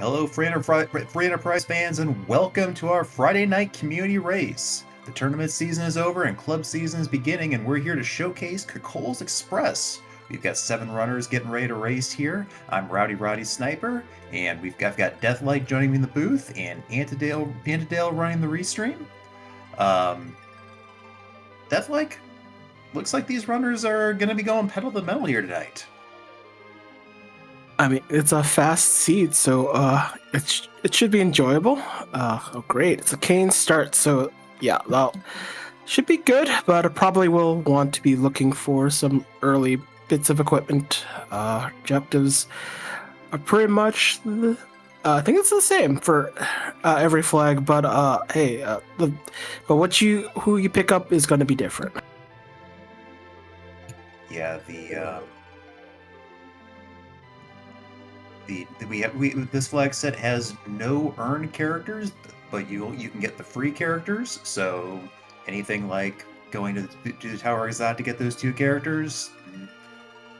Hello, free enterprise fans, and welcome to our Friday night community race. The tournament season is over and club season is beginning, and we're here to showcase Kokkol's Express. We've got 7 runners getting ready to race here. I'm Rowdy Roddy Sniper, and I've got Deathlight joining me in the booth, and Antidale running the restream. Um, Deathlight, looks like these runners are going to be going pedal to the metal here tonight. I mean, it's a fast seed, so it should be enjoyable. Oh, great! It's a cane start, so yeah, that should be good. But I probably will want to be looking for some early bits of equipment. Objectives are pretty much, I think it's the same for every flag. But hey, but who you pick up is going to be different. Yeah, this flag set has no earned characters, but you can get the free characters. So anything like going to the Tower Exot to get those 2 characters,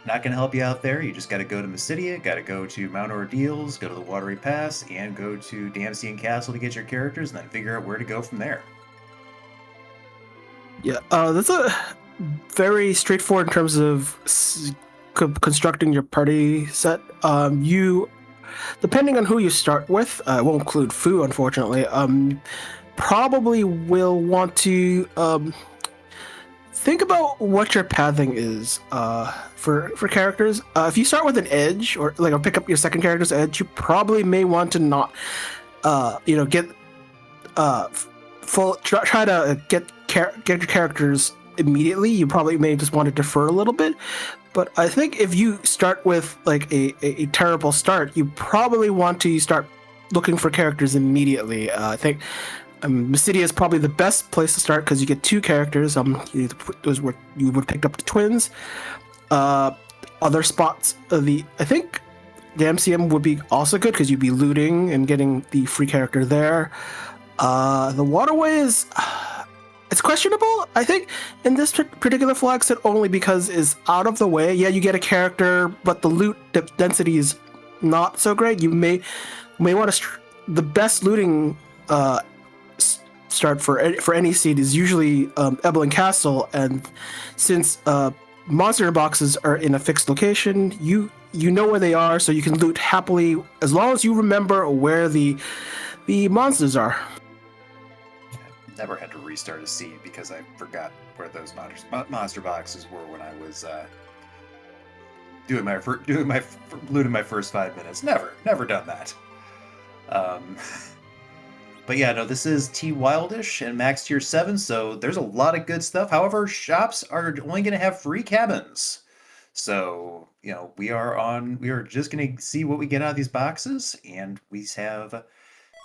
not going to help you out there. You just got to go to Mysidia, got to go to Mount Ordeals, go to the Watery Pass, and go to Dwarf Castle to get your characters, and then figure out where to go from there. Yeah, that's a very straightforward in terms of constructing your party set. You, depending on who you start with, it won't include Fu, unfortunately. Probably will want to think about what your pathing is for characters. If you start with an edge or pick up your second character's edge, you probably may want to not get try to get your characters immediately. You probably may just want to defer a little bit. But I think if you start with like a terrible start, you probably want to start looking for characters immediately. I think Mysidia is probably the best place to start because you get 2 characters. Those were you would pick up the twins. Other spots, I think the MCM would be also good because you'd be looting and getting the free character there. The waterways. It's questionable, I think, in this particular flag set only because it's out of the way. Yeah, you get a character, but the loot density is not so great. You may want to the best looting start for any seed is usually Babel and Castle, and since monster boxes are in a fixed location, you know where they are, so you can loot happily as long as you remember where the monsters are. Never had to restart a seed because I forgot where those monster boxes were when I was looting my first 5 minutes. Never done that. But yeah, no, this is T Wildish and max tier 7, so there's a lot of good stuff. However, shops are only going to have free cabins. So, we are just going to see what we get out of these boxes, and we have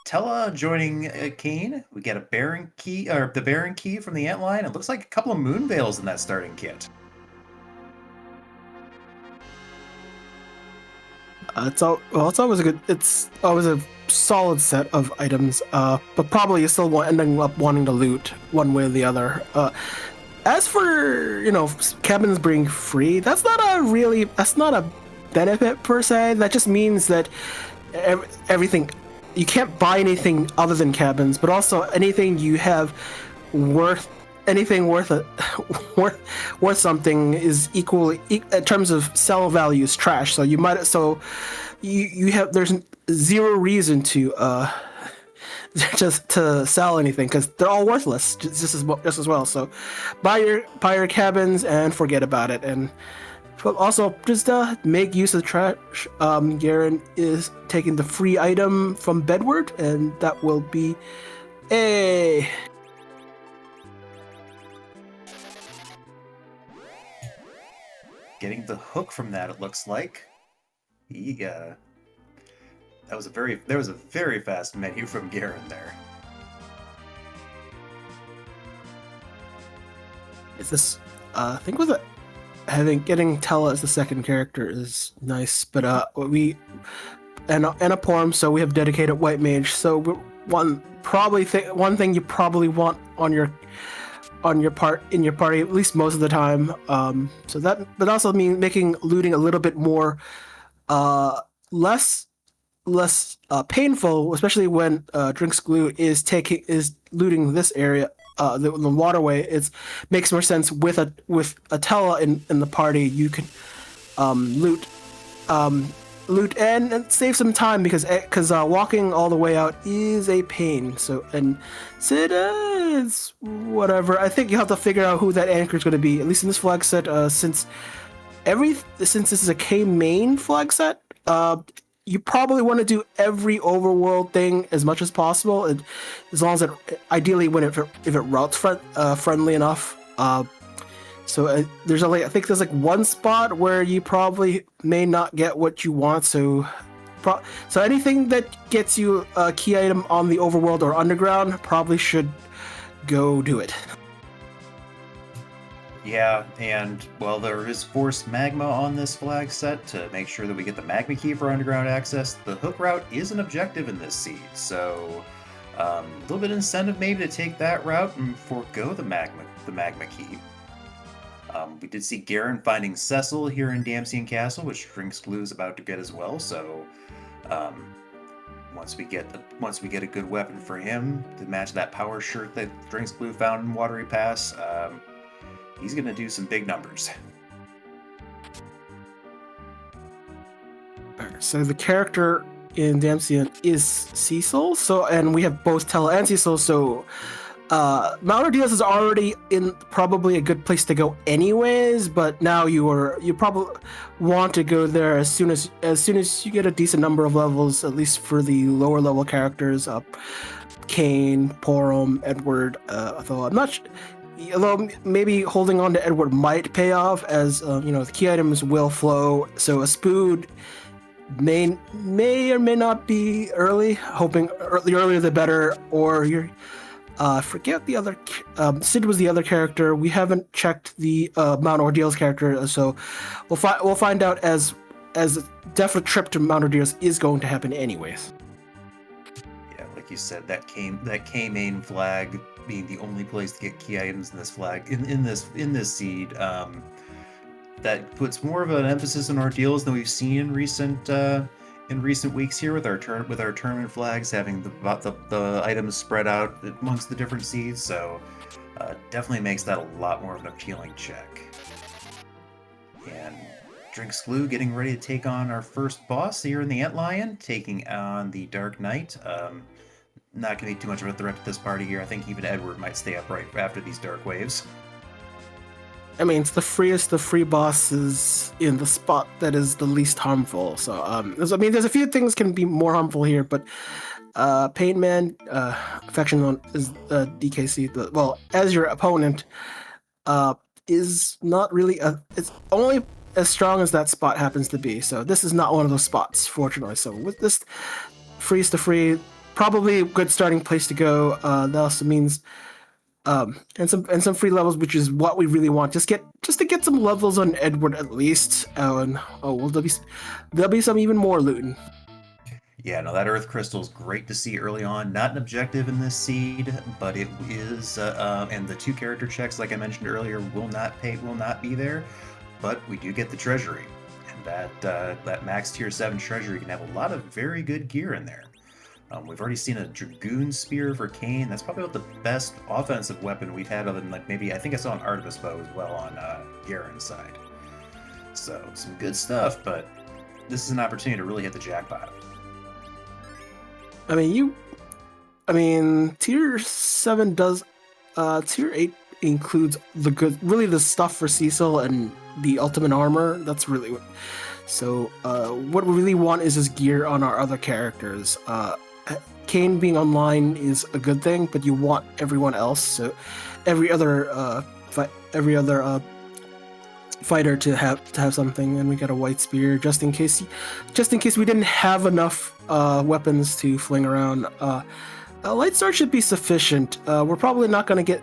Tella joining Kane. We get a Baron key, or the Baron key from the Antline. It looks like a couple of Moon Veils in that starting kit. It's always a solid set of items, but probably you still ending up wanting to loot one way or the other. As for cabins being free, that's not a benefit per se. That just means that everything. You can't buy anything other than cabins, but also anything you have worth something is equally in terms of sell value is trash. So there's 0 reason to just to sell anything because they're all worthless just as well. So buy your cabins and forget about it. And but also, just make use of the trash. Garen is taking the free item from Bedward, and that will be a... Getting the hook from that, it looks like. There was a very fast menu from Garen there. Is this... I think with it... Getting Tella as the second character is nice, but we and a Porm, so we have dedicated white mage. So one thing you probably want on your party at least most of the time. So that also means making looting a little bit more less painful, especially when Drinks Glue is looting this area, the waterway. It makes more sense with a Tella in the party. You can loot and save some time because walking all the way out is a pain. So it's whatever. I think you have to figure out who that anchor is going to be. At least in this flag set, since this is a K main flag set, you probably want to do every overworld thing as much as possible, as long as ideally if it routes friendly enough. So there's I think there's one spot where you probably may not get what you want. So anything that gets you a key item on the overworld or underground probably should go do it. Yeah, and well, there is forced magma on this flag set to make sure that we get the magma key for underground access. The hook route is an objective in this seed, so a little bit of incentive maybe to take that route and forego the magma key. We did see Garen finding Cecil here in Damsian Castle, which Drinks Glue is about to get as well. So once we get a good weapon for him to match that power shirt that Drinks Glue found in Watery Pass, he's gonna do some big numbers. So the character in Damsian is Cecil. And we have both Tella and Cecil. So Mount Ordeals is already in probably a good place to go anyways, but now you probably want to go there as soon as you get a decent number of levels, at least for the lower level characters, Kane, Porum, Edward, although I'm not although maybe holding on to Edward might pay off, as the key items will flow, so a Spood may or may not be early, hoping the earlier the better, or you're forget the other. Sid was the other character. We haven't checked the Mount Ordeals character, so we'll find out as a definite trip to Mount Ordeals is going to happen anyways. Yeah, like you said, that K main flag being the only place to get key items in this flag in this seed, that puts more of an emphasis on Ordeals than we've seen in recent weeks here with our tournament flags having the items spread out amongst the different seeds, so definitely makes that a lot more of an appealing check. And Drinks Glue getting ready to take on our first boss here in the Antlion, taking on the Dark Knight. Not going to be too much of a threat to this party here. I think even Edward might stay upright after these dark waves. I mean, it's the freest of free bosses in the spot that is the least harmful. So, there's a few things can be more harmful here, but Pain Man, Affection Zone is DKC. As your opponent, is not really it's only as strong as that spot happens to be. So this is not one of those spots, fortunately. So with this freest to free, probably a good starting place to go. That also means. And some free levels, which is what we really want. Just to get some levels on Edward at least. There'll be some even more looting. Yeah, no, that Earth Crystal is great to see early on. Not an objective in this seed, but it is, and the 2 character checks, like I mentioned earlier, will not be there. But we do get the treasury, and that max tier 7 treasury can have a lot of very good gear in there. We've already seen a Dragoon Spear for Kane. That's probably the best offensive weapon we've had, other than maybe I think I saw an Artemis bow as well on Garen's side. So some good stuff, but this is an opportunity to really hit the jackpot. Tier 7 does. Tier 8 includes the stuff for Cecil and the ultimate armor. That's really what. So what we really want is his gear on our other characters. Kane being online is a good thing, but you want everyone else. So every other fighter to have something, and we got a white spear just in case we didn't have enough weapons to fling around. A light sword should be sufficient. We're probably not going to get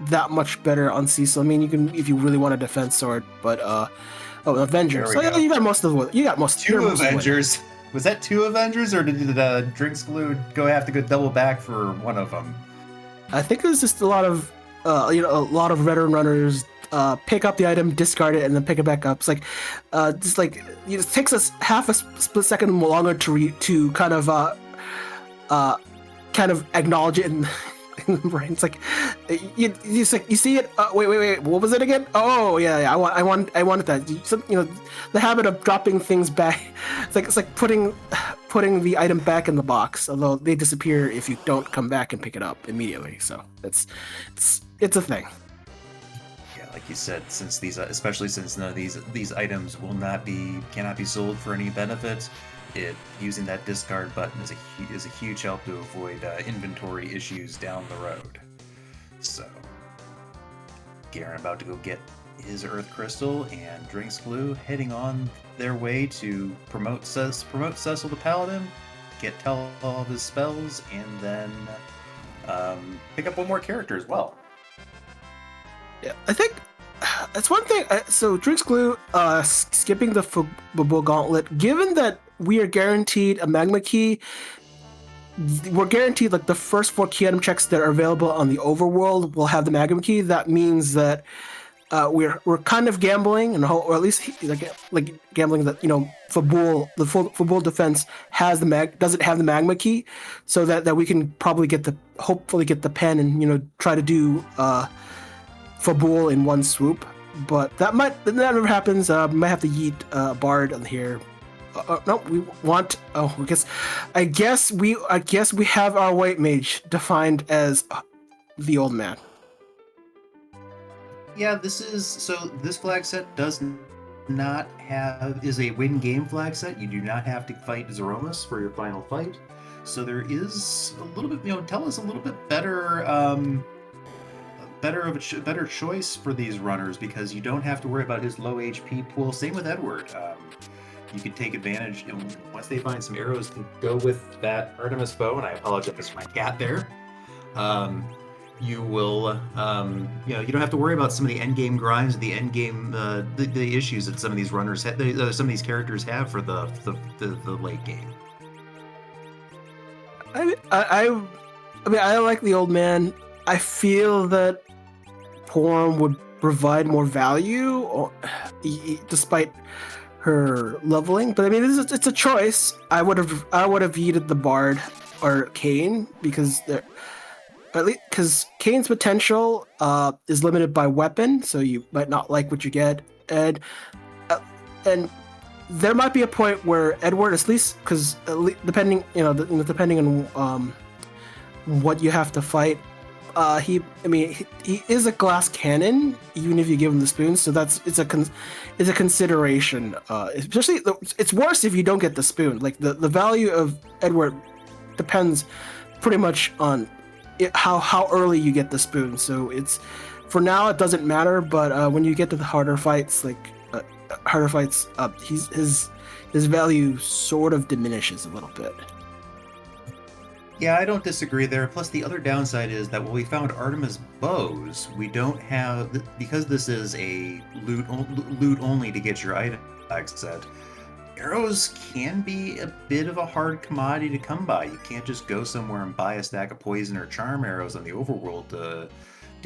that much better on Cecil. I mean, you can if you really want a defense sword, but Avengers. So you got most of the. You got most. 2 Avengers. Was that 2 Avengers, or did Drinks Glue have to go double back for one of them? I think there's just a lot of veteran runners pick up the item, discard it, and then pick it back up. It's like, just like it takes us half a split second longer to kind of acknowledge it in the brain. It's like you see it. Wait, what was it again? Oh yeah. I wanted that. The habit of dropping things back. It's like putting the item back in the box, although they disappear if you don't come back and pick it up immediately. So it's a thing. Like you said, since these, especially since none of these items cannot be sold for any benefit, using that discard button is a huge help to avoid inventory issues down the road. So, Garen about to go get his Earth Crystal, and Drinks Glue heading on their way to promote Cecil the Paladin, get Tell all of his spells, and then pick up one more character as well. Yeah, I think that's one thing. So Drinks Glue, skipping the Babel Gauntlet, given that we are guaranteed a Magma Key, we're guaranteed like the first 4 key item checks that are available on the overworld will have the Magma Key. That means that we're kind of gambling, or at least like gambling that Fabul, the Fabul defense doesn't have the Magma Key, so that we can probably hopefully get the pen and try to do Fabul in one swoop. But that never happens. Might have to yeet Bard on here. No, we want. Oh, I guess we have our white mage defined as the old man. Yeah, this flag set is a win game flag set. You do not have to fight Zeromus for your final fight. So there is a little bit, tell us a little bit better better choice for these runners, because you don't have to worry about his low HP pool. Same with Edward. You can take advantage, once they find some arrows to go with that Artemis bow, and I apologize for my cat there. You will, you don't have to worry about some of the end game grinds, the end game, the issues that some of these runners, some of these characters have for the late game. I mean, I like the old man. I feel that Porm would provide more value, despite her leveling. But I mean, it's a choice. I would have yeeted the Bard or Kayn, because Kayn's potential is limited by weapon, so you might not like what you get, and there might be a point where Edward, at least because depending on what you have to fight, he is a glass cannon even if you give him the spoon, so it's a consideration. Especially it's worse if you don't get the spoon. Like the value of Edward depends pretty much on how early you get the spoon. So it's, for now it doesn't matter, but when you get to the harder fights, his value sort of diminishes a little bit. Yeah, I don't disagree there. Plus, the other downside is that when we found Artemis bows, we don't have, because this is a loot only to get your item set. Arrows can be a bit of a hard commodity to come by. You can't just go somewhere and buy a stack of poison or charm arrows on the overworld to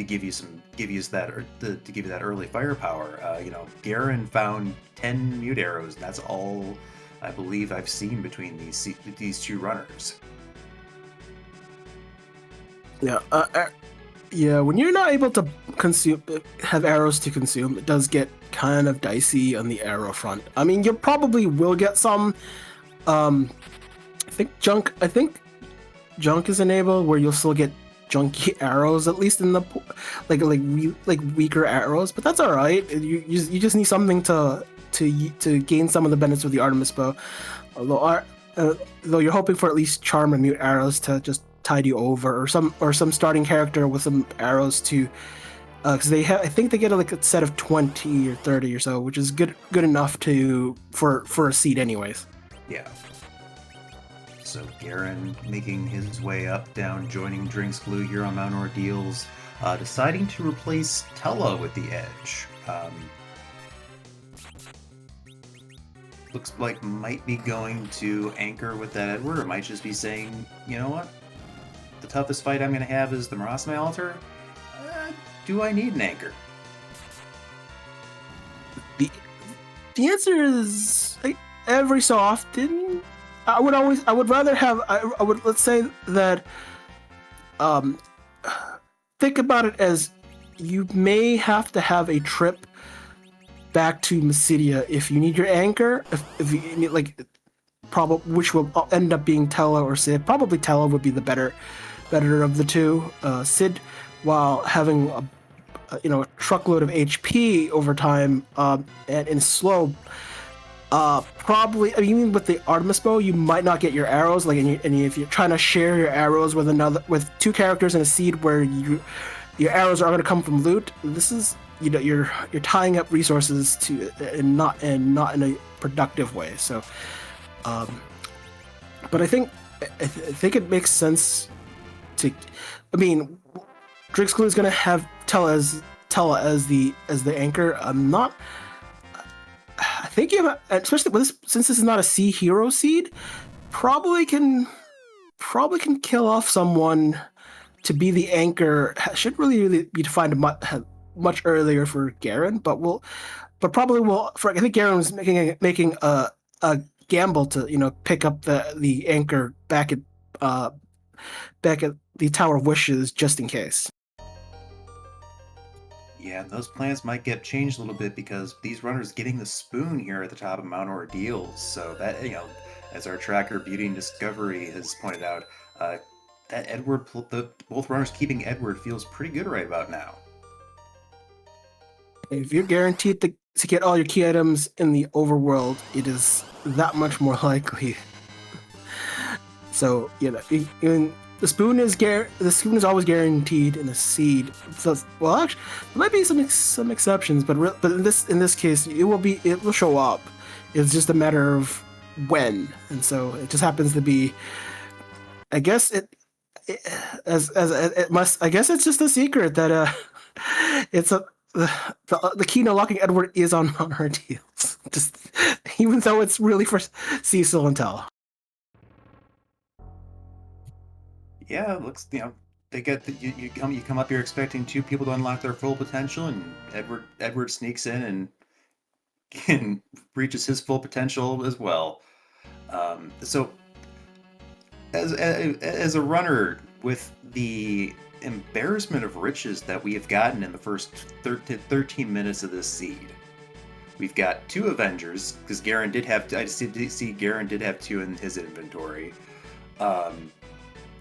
give you that early firepower. Garen found 10 mute arrows, and that's all I believe I've seen between these two runners. Yeah, when you're not able to have arrows to consume, it does get kind of dicey on the arrow front. I mean, you probably will get some. I think junk is enabled, where you'll still get junky arrows, at least in the like weaker arrows. But that's all right. You just need something to gain some of the benefits of the Artemis bow. Though you're hoping for at least charm and mute arrows to just tide you over, or some starting character with some arrows to, because I think they get a set of 20 or 30 or so, which is good enough for a seed anyways. Yeah. So Garen making his way up, down, joining Drinks Glue here on Mount Ordeals, deciding to replace Tella with the Edge. Looks like might be going to anchor with that Edward, or might just be saying, you know what? The toughest fight I'm going to have is the Marasme altar. Do I need an anchor? The answer is every so often. I would rather have. I would let's say that. Think about it as you may have to have a trip back to Mysidia if you need your anchor. If you need probably which will end up being Tella or Sid. Probably Tella would be the better of the two. Sid, while having a truckload of HP over time and slow. Probably. I mean, with the Artemis bow, you might not get your arrows. And if you're trying to share your arrows with two characters in a seed where your arrows are going to come from loot, this is you're tying up resources and not in a productive way. So, but I think it makes sense to. I mean, Drixglue is going to have Tella as the anchor. I'm not. I think you have, especially since this is not a sea hero seed, probably can kill off someone to be the anchor. Should really be defined much earlier for Garen, but probably will. I think Garen was making a gamble to pick up the anchor back at the Tower of Wishes just in case. Yeah, and those plans might get changed a little bit because these runners getting the spoon here at the top of Mount Ordeals. So that, as our tracker Beauty and Discovery has pointed out, that both runners keeping Edward feels pretty good right about now. If you're guaranteed to get all your key items in the overworld, it is that much more likely. So, even the spoon is always guaranteed in a seed. So, well, actually, there might be some exceptions, but in this case, it will show up. It's just a matter of when, and so it just happens to be. I guess it must. I guess it's just a secret that it's the key to unlocking Edward is on her deals. Just even though it's really for Cecil and Tell. Yeah, it looks, they get you come up here expecting two people to unlock their full potential, and Edward sneaks in and reaches his full potential as well. So as a runner, with the embarrassment of riches that we have gotten in the first 13 minutes of this seed, we've got two Avengers, because Garen did have, I did see Garen did have two in his inventory.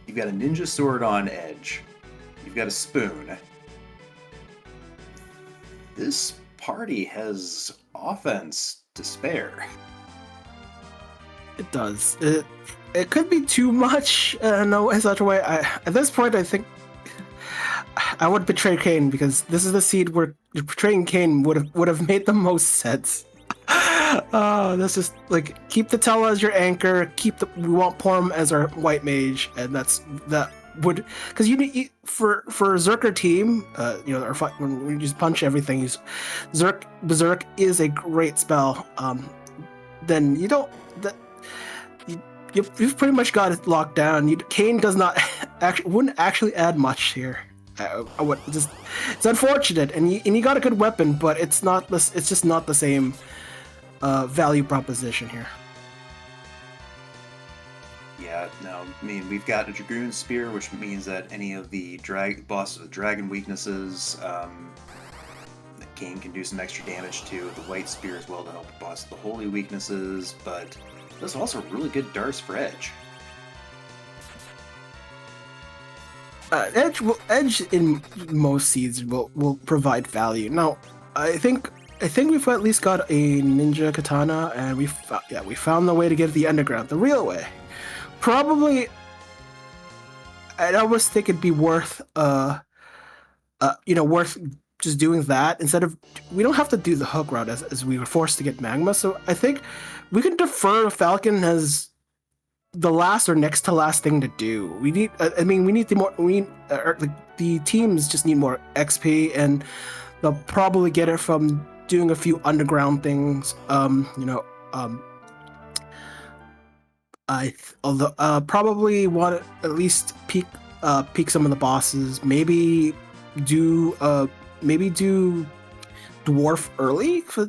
You've got a ninja sword on Edge. You've got a spoon. This party has offense to spare. It does. It could be too much in such a way. At this point, I think I would betray Kane, because this is the seed where betraying Kane would have made the most sense. That's just keep the Tella as your anchor. We want Porm as our white mage, and that would, because for Zerker team, when you just punch everything, Berserk is a great spell. Then you've pretty much got it locked down. Kane does not wouldn't actually add much here. It's unfortunate, and you got a good weapon, but it's just not the same value proposition here. Yeah, no, I mean, we've got a Dragoon Spear, which means that any of the bosses with dragon weaknesses, Kane can do some extra damage to. The White Spear as well to help boss the holy weaknesses, but there's also really good darts for Edge. Edge in most seeds will provide value. Now, I think we've at least got a ninja katana, and we found the way to get the underground the real way. Probably, I almost think it'd be worth worth just doing that instead of, we don't have to do the hook route as we were forced to get magma. So I think we can defer Falcon as the last or next to last thing to do. We need the teams just need more XP, and they'll probably get it from doing a few underground things. I probably want to at least peek some of the bosses. Maybe do dwarf early for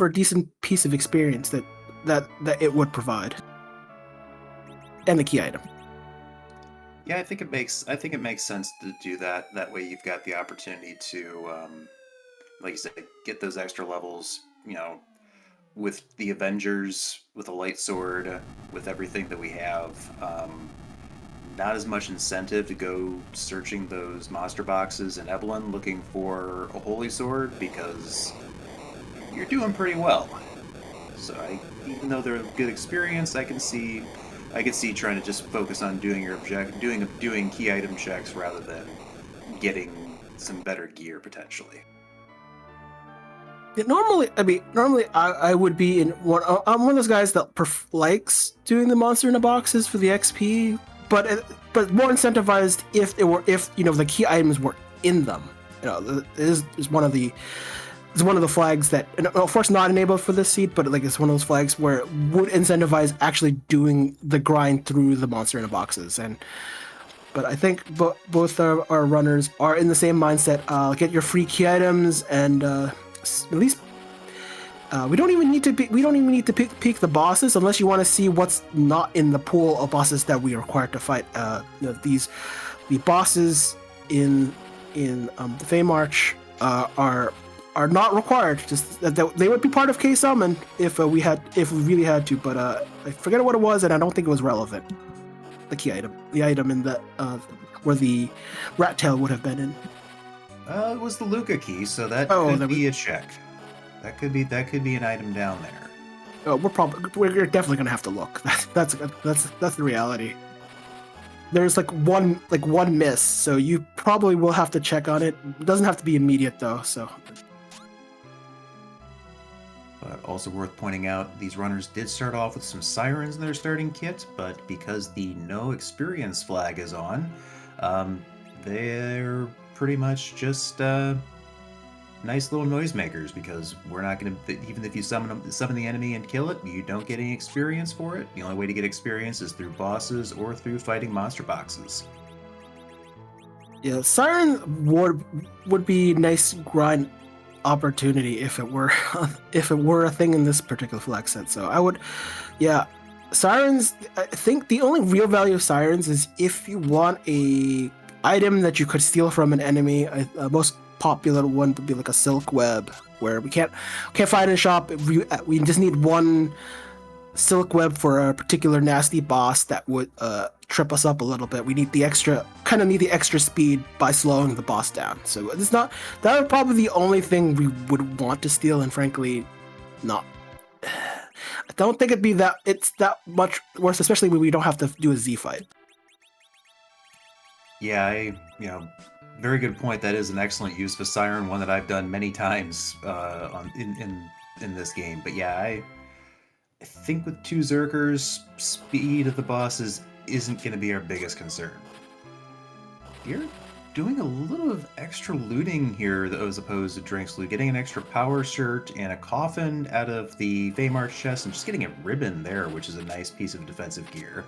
a decent piece of experience that it would provide, and the key item. Yeah, I think it makes sense to do that. That way, you've got the opportunity to, like you said, get those extra levels. With the Avengers, with a light sword, with everything that we have. Not as much incentive to go searching those monster boxes in Evelyn looking for a holy sword because you're doing pretty well. So even though they're a good experience, I can see trying to just focus on doing doing key item checks rather than getting some better gear potentially. Yeah, normally I would be in one. I'm one of those guys that likes doing the monster in the boxes for the XP, but more incentivized if the key items were in them. It is one of the flags that, and of course not enabled for this seat, but it's one of those flags where it would incentivize actually doing the grind through the monster in the boxes. But I think both our runners are in the same mindset. Get your free key items, and at least we don't even need to peek the bosses unless you want to see what's not in the pool of bosses that we are required to fight. The bosses in the Feymarch are not required. Just that they would be part of K Summon if we really had to. But I forget what it was, and I don't think it was relevant. The item in the where the rat tail would have been in. It was the Luca key, so that could be a check. That could be an item down there. Oh, we're definitely gonna have to look. That's the reality. There's one miss, so you probably will have to check on it. It doesn't have to be immediate though, so. But also worth pointing out, these runners did start off with some sirens in their starting kit, but because the no experience flag is on, they're pretty much just nice little noisemakers, because we're not going to, even if you summon the enemy and kill it, you don't get any experience for it. The only way to get experience is through bosses or through fighting monster boxes. Yeah, siren would be nice grind opportunity if it were a thing in this particular flag set. So I would, yeah, sirens. I think the only real value of sirens is if you want a item that you could steal from an enemy. Most popular one would be like a silk web, where we can't find in a shop. We just need one silk web for a particular nasty boss that would trip us up a little bit. We need the extra speed by slowing the boss down. So that would probably be the only thing we would want to steal, and frankly, not. I don't think it's that much worse, especially when we don't have to do a Z fight. Yeah, very good point. That is an excellent use of a siren, one that I've done many times in this game. But yeah, I think with two Zerkers, speed of the bosses isn't going to be our biggest concern. You're doing a little of extra looting here as opposed to Drink's loot. Getting an extra power shirt and a coffin out of the Feymarch chest, and just getting a ribbon there, which is a nice piece of defensive gear.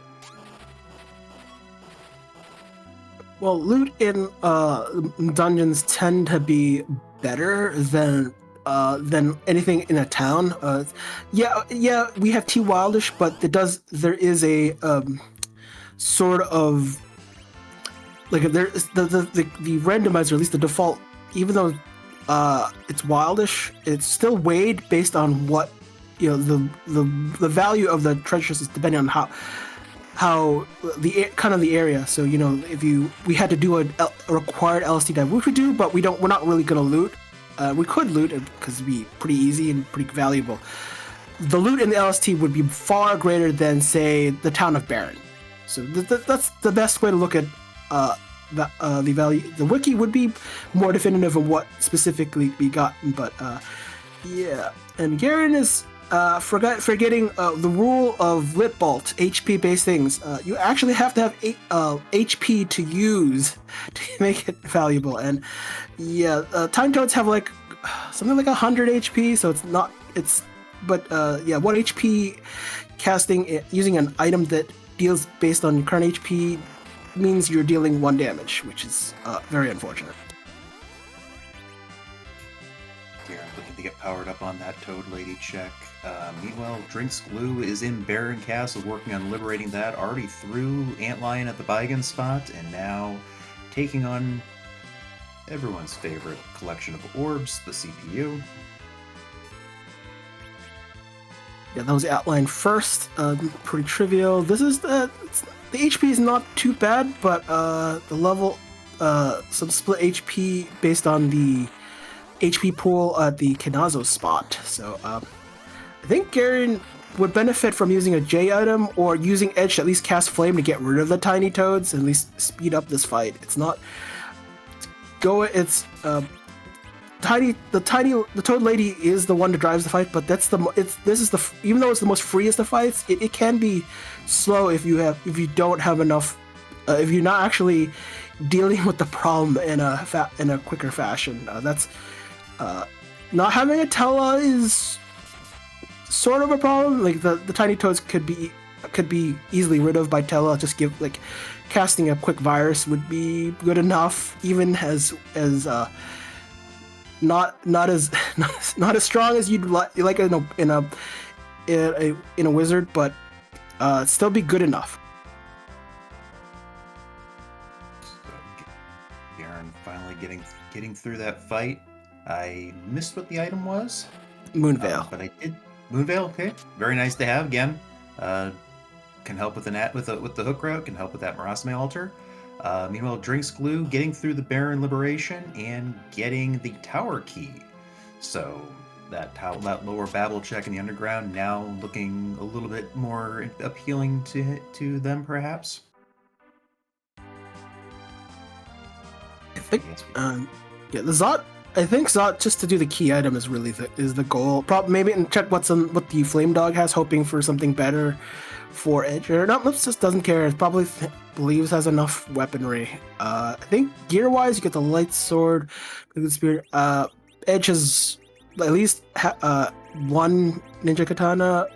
Well, loot in dungeons tend to be better than anything in a town. Yeah, we have T Wildish, but there is a sort of there is the randomizer, at least the default, even though it's Wildish, it's still weighed based on what the value of the treasures is depending on how the area. So if we had to do a required LST dive, which we do, but we're not really gonna loot. We could loot it because it'd be pretty easy and pretty valuable. The loot in the LST would be far greater than, say, the town of Baron. So that's the best way to look at the value. The wiki would be more definitive of what specifically we gotten, but yeah. And Garen is forgetting the rule of Lit Bolt, HP based things. You actually have to have HP to use to make it valuable. And yeah, Time Toads have something like 100 HP, so but 1 HP casting using an item that deals based on current HP means you're dealing 1 damage, which is very unfortunate. Yeah, but get powered up on that Toad Lady check. Meanwhile, Drinks Glue is in Baron Castle working on liberating that. Already threw Antlion at the Bygone spot, and now taking on everyone's favorite collection of orbs, the CPU. Yeah, that was outlined first. Pretty trivial. This is the HP is not too bad, but the level, some split HP based on the HP pool at the Kinazo spot. So I think Garen would benefit from using a J item or using Edge to at least cast Flame to get rid of the tiny toads and at least speed up this fight. It's not the Toad Lady is the one that drives the fight, but even though it's the most freest of fights, it can be slow if you don't have enough, if you're not actually dealing with the problem in a quicker fashion. Not having a Tela is sort of a problem. Like the tiny toads could be easily rid of by Tela. Just casting a quick virus would be good enough, even as not as strong as you'd like in a wizard, but still be good enough. So, Garen finally getting through that fight. I missed what the item was. Moonveil. But I did. Moonveil, okay. Very nice to have again. Can help with the hook route, can help with that Marasme altar. Meanwhile, Drinks Glue getting through the Baron Liberation and getting the tower key. So that lower Babel check in the underground now looking a little bit more appealing to them, perhaps. I think the Zot. I think Zot just to do the key item is really the goal. Probably maybe and check what the Flame Dog has, hoping for something better for Edge. Or no, just doesn't care. It probably believes has enough weaponry. I think gear wise, you get the light sword, the spear. Edge has at least one ninja katana.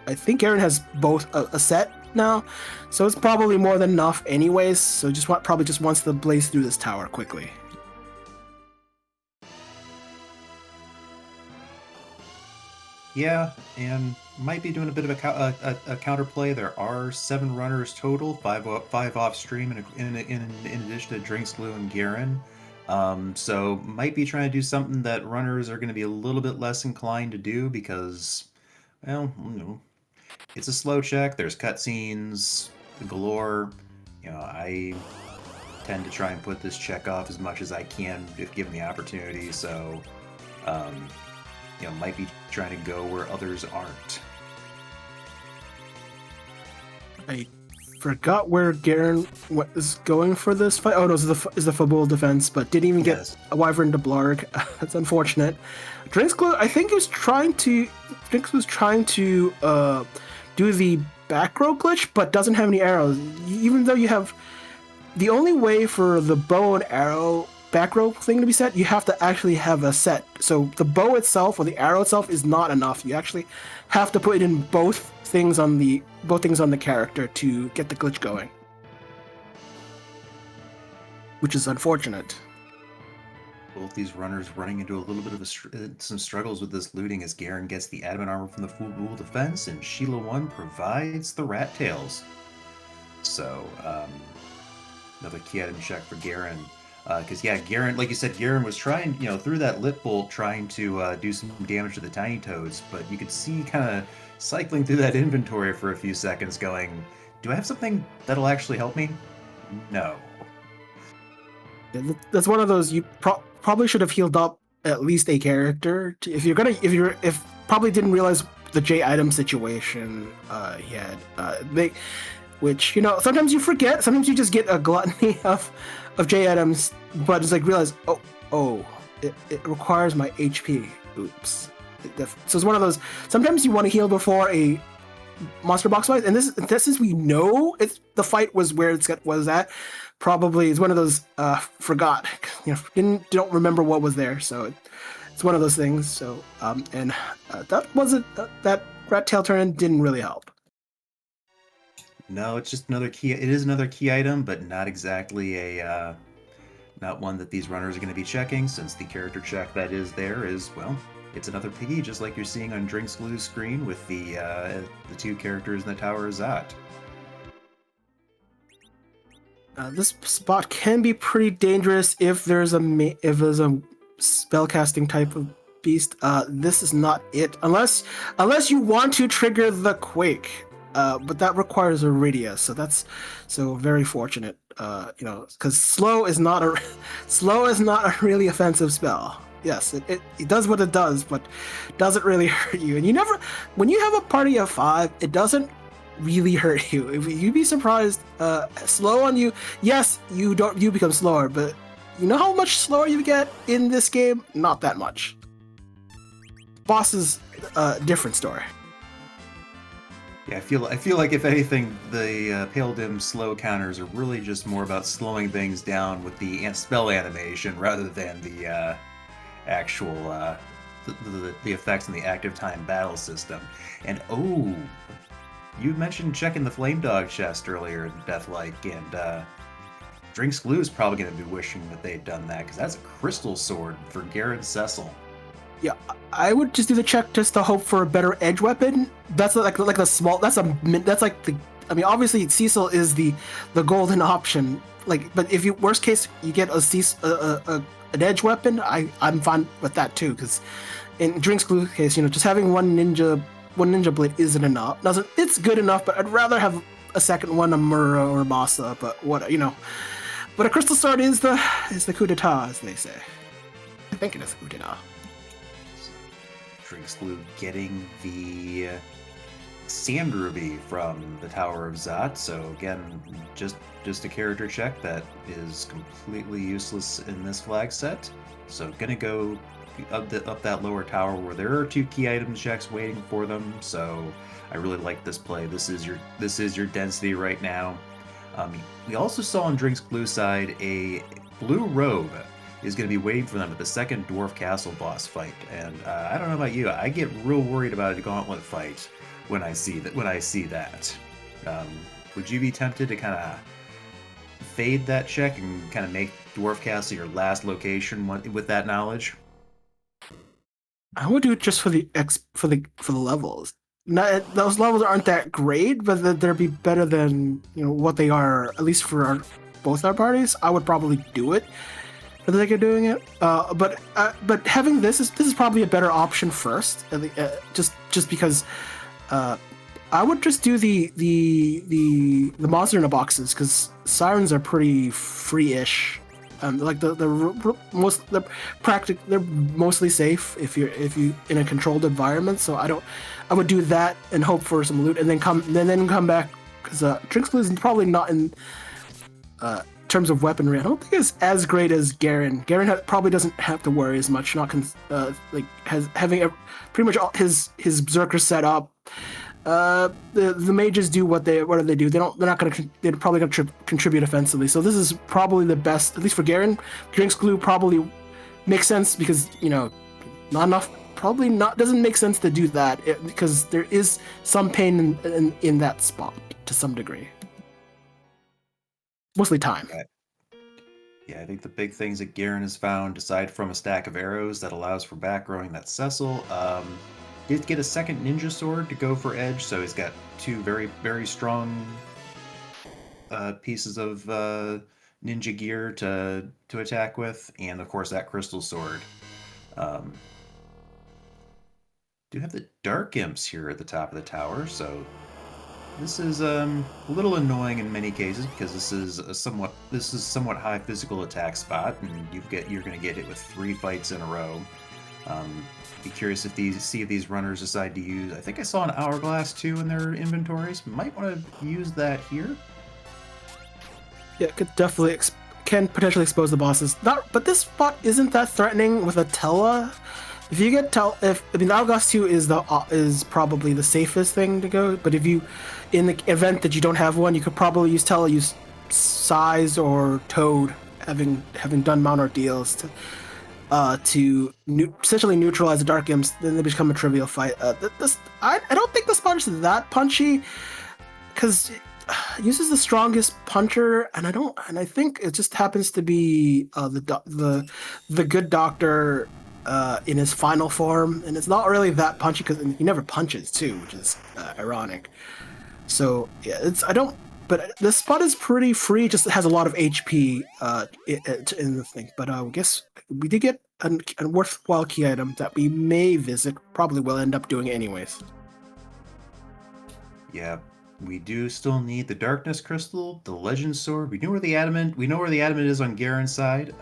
I think Aaron has both a set now, so it's probably more than enough anyways. So probably just wants to blaze through this tower quickly. Yeah, and might be doing a bit of a counterplay. There are 7 runners total, 5 off stream, in addition to Drinks Glue and Garen. So might be trying to do something that runners are going to be a little bit less inclined to do because, well, it's a slow check. There's cutscenes galore. I tend to try and put this check off as much as I can if given the opportunity. So. Might be trying to go where others aren't. I forgot where Garen is going for this fight. Oh no, is the Fabul defense, but didn't even get a Wyvern to Blarg. That's unfortunate. Drinks was trying to do the back row glitch, but doesn't have any arrows. Even though you have the only way for the bow and arrow back row thing to be set, you have to actually have a set. So the bow itself or the arrow itself is not enough. You actually have to put it in both things on the character to get the glitch going, which is unfortunate. Both these runners running into a little bit of some struggles with this looting as Garen gets the adamant armor from the Fabul defense and Sheila 1 provides the rat tails. So another key item check for Garen. Because Garen, like you said, Garen was trying, through that lit bolt, trying to do some damage to the tiny toads, but you could see kind of cycling through that inventory for a few seconds going, do I have something that'll actually help me? No. That's one of those you probably should have healed up at least a character. If probably didn't realize the J item situation he had. Which, sometimes you forget, sometimes you just get a gluttony of J items, but it's like realize, it requires my HP. Oops. So it's one of those, sometimes you want to heal before a monster box fight, and this is we know the fight was where was at. Probably it's one of those forgot, don't remember what was there. So it's one of those things. So that rat tail turn didn't really help. No, it's just another key. It is another key item, but not exactly not one that these runners are going to be checking, since the character check that is there is, well, It's another piggy, just like you're seeing on Drinks Glue's screen with the two characters in the Tower of Zot. This spot can be pretty dangerous if there's a spellcasting type of beast. This is not it, unless you want to trigger the quake. But that requires a radius, so that's very fortunate. Because slow is not a really offensive spell. Yes, it does what it does, but doesn't really hurt you. And when you have a party of 5, it doesn't really hurt you. If you'd be surprised, slow on you. Yes, you become slower, but you know how much slower you get in this game? Not that much. Boss is a different story. Yeah, I feel like if anything, the Pale Dim slow counters are really just more about slowing things down with the spell animation rather than the actual the effects in the active time battle system. And you mentioned checking the Flame Dog chest earlier in Deathlike, and Drinks Glue is probably going to be wishing that they'd done that, because that's a crystal sword for Garen Cecil. Yeah, I would just do the check just to hope for a better edge weapon. That's like the small. That's like the. I mean, obviously Cecil is the golden option. But if you worst case you get an edge weapon, I'm fine with that too. Because in Drinks Glue case, just having one ninja blade isn't enough. It's good enough, but I'd rather have a second one, a Mura or a Masa. But but a crystal sword is the coup d'etat, as they say. I think it is a coup d'etat. Drinks Glue getting the Sand Ruby from the Tower of Zot. So again, just a character check that is completely useless in this flag set. So gonna go up that lower tower where there are 2 key items checks waiting for them. So I really like this play. This is your density right now. We also saw on Drinks Glue side a blue robe is going to be waiting for them at the second Dwarf Castle boss fight, and I don't know about you, I get real worried about a gauntlet fight when I see that. Would you be tempted to kind of fade that check and kind of make Dwarf Castle your last location with that knowledge? I would do it just for the levels. Those levels aren't that great, but they'd be better than what they are, at least for both our parties. I would probably do it for the sake of doing it. But having this is probably a better option first. Just because I would just do the monster in the boxes, because sirens are pretty free-ish. Like they're mostly safe if you in a controlled environment. So I would do that and hope for some loot, and then come back, because Drinks Glue is probably not in terms of weaponry. I don't think it's as great as Garen. Garen probably doesn't have to worry as much. Having pretty much all his berserker set up. The mages do what do they do? They're probably gonna contribute offensively. So this is probably the best, at least for Garen. Drinks Glue probably makes sense, because doesn't make sense to do that, because there is some pain in that spot to some degree. Mostly time. Yeah, I think the big things that Garen has found, aside from a stack of arrows that allows for back rowing, that's Cecil. Did get a second ninja sword to go for edge, so he's got 2 very, very strong pieces of ninja gear to attack with, and of course that crystal sword. Do have the Dark Imps here at the top of the tower, so this is a little annoying in many cases, because this is a somewhat high physical attack spot, and you're going to get hit with 3 fights in a row. Be curious if these runners decide to use. I think I saw an hourglass too in their inventories. Might want to use that here. Yeah, could definitely can potentially expose the bosses. But this spot isn't that threatening with a Tella. If you get the hourglass 2 is probably the safest thing to go. But if you, in the event that you don't have one, you could probably use Tella, use Size or Toad, having done Mount Ordeals to essentially neutralize the Dark Imps. Then they become a trivial fight. I don't think the spot is that punchy, because it uses the strongest puncher, and I think it just happens to be the good doctor in his final form, and it's not really that punchy because he never punches too, which is ironic. So yeah, But this spot is pretty free. Just has a lot of HP in the thing. But I guess we did get a worthwhile key item that we may visit. Probably will end up doing anyways. Yeah, we do still need the Darkness Crystal, the Legend Sword. We know where the adamant is on Garen's side.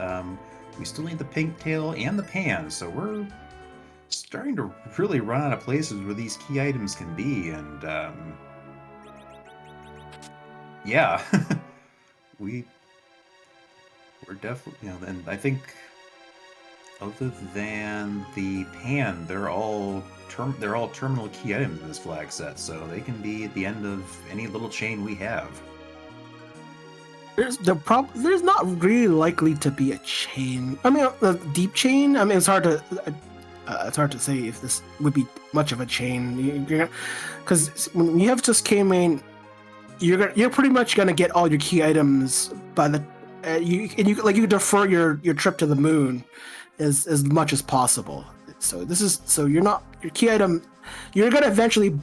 We still need the Pink Tail and the Pan, so we're starting to really run out of places where these key items can be, and yeah, we're definitely, and I think other than the Pan, they're all terminal key items in this flag set, so they can be at the end of any little chain we have. There's not really likely to be a chain. I mean, a deep chain. I mean, it's hard to say if this would be much of a chain. Because when you have just K main, you're pretty much gonna get all your key items by the you defer your trip to the moon as much as possible. So your key item. You're gonna eventually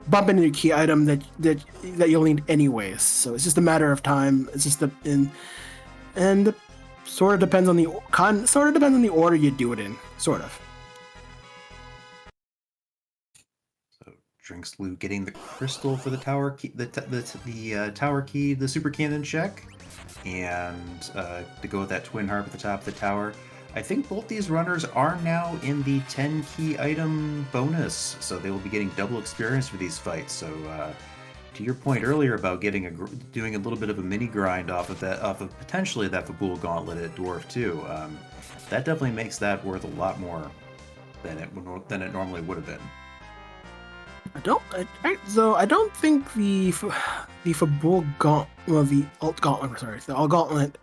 bump into your key item that you'll need anyways. So it's just a matter of time. It's just sort of depends on the order you do it in. Sort of. So Drinkslu getting the crystal for the tower key, the tower key, the super cannon check, and to go with that twin harp at the top of the tower. I think both these runners are now in the 10 key item bonus, so they will be getting double experience for these fights. So, to your point earlier about doing a little bit of a mini grind off of potentially that Babel Gauntlet at Dwarf 2, that definitely makes that worth a lot more than it normally would have been. I don't think the Babel Gauntlet, the Alt Gauntlet,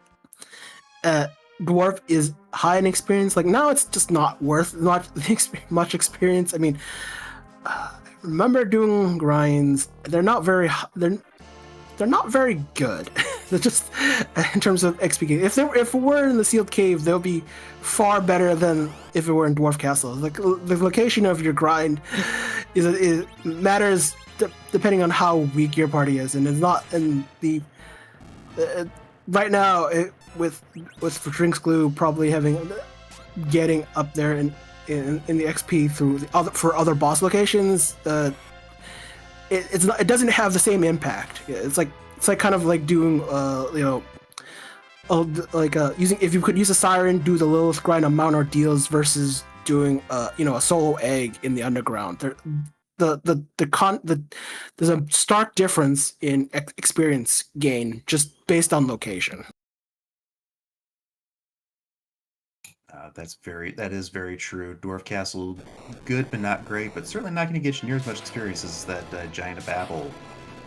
Dwarf is high in experience. Like now, it's just not worth much experience. I mean, I remember doing grinds. They're not very good. They're just in terms of XP. If it were in the sealed cave, they'll be far better than if it were in Dwarf Castle. Like the location of your grind is matters depending on how weak your party is, and it's not in the right now. With Drinkslu probably getting up there in the XP for other boss locations, it doesn't have the same impact. It's like kind of like doing using, if you could use a siren, do the Lilith grind on Mount Ordeals versus doing a solo egg in the underground. There's a stark difference in experience gain just based on location. That is very true. Dwarf Castle, good but not great, but certainly not going to get you near as much experience as that Giant of Babel.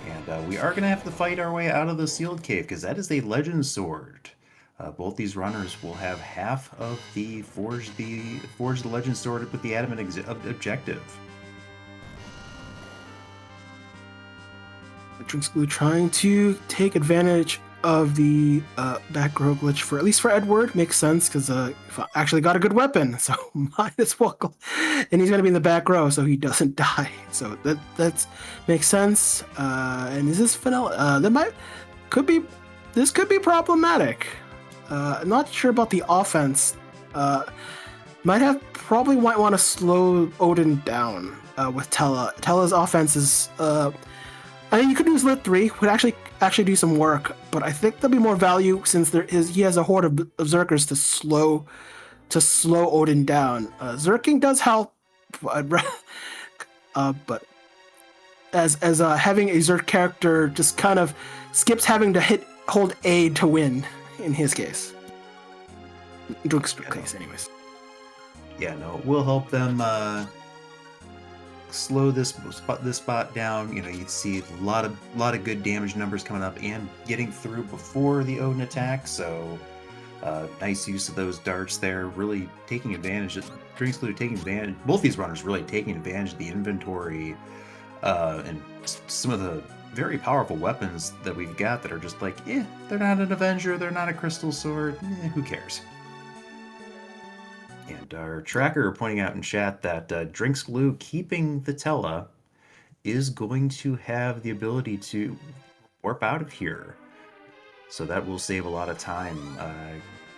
And we are going to have to fight our way out of the sealed cave because that is a legend sword. Both these runners will have half of the forge the legend sword with the adamant objective. Drinkslu trying to take advantage of the back row glitch for at least for Edward. Makes sense because actually got a good weapon, so might as well go. And he's gonna be in the back row so he doesn't die. So that makes sense. And is this vanilla? This could be problematic. I'm not sure about the offense. Probably might want to slow Odin down with Tella. Tella's offense is I mean, you could use Lit 3, would actually do some work, but I think there'll be more value since he has a horde of Zerkers to slow Odin down. Zerking does help, but as having a Zerk character just kind of skips having to hold A to win in his case. Drink's case, anyways. Yeah, no, we'll help them slow this spot down. You'd see a lot of good damage numbers coming up and getting through before the Odin attack. So nice use of those darts there, really taking advantage of Drinkslu taking advantage. Both these runners really taking advantage of the inventory and some of the very powerful weapons that we've got that are just like, they're not an Avenger, they're not a Crystal Sword, who cares? And our tracker pointing out in chat that Drinks Glue keeping the Tella is going to have the ability to warp out of here. So that will save a lot of time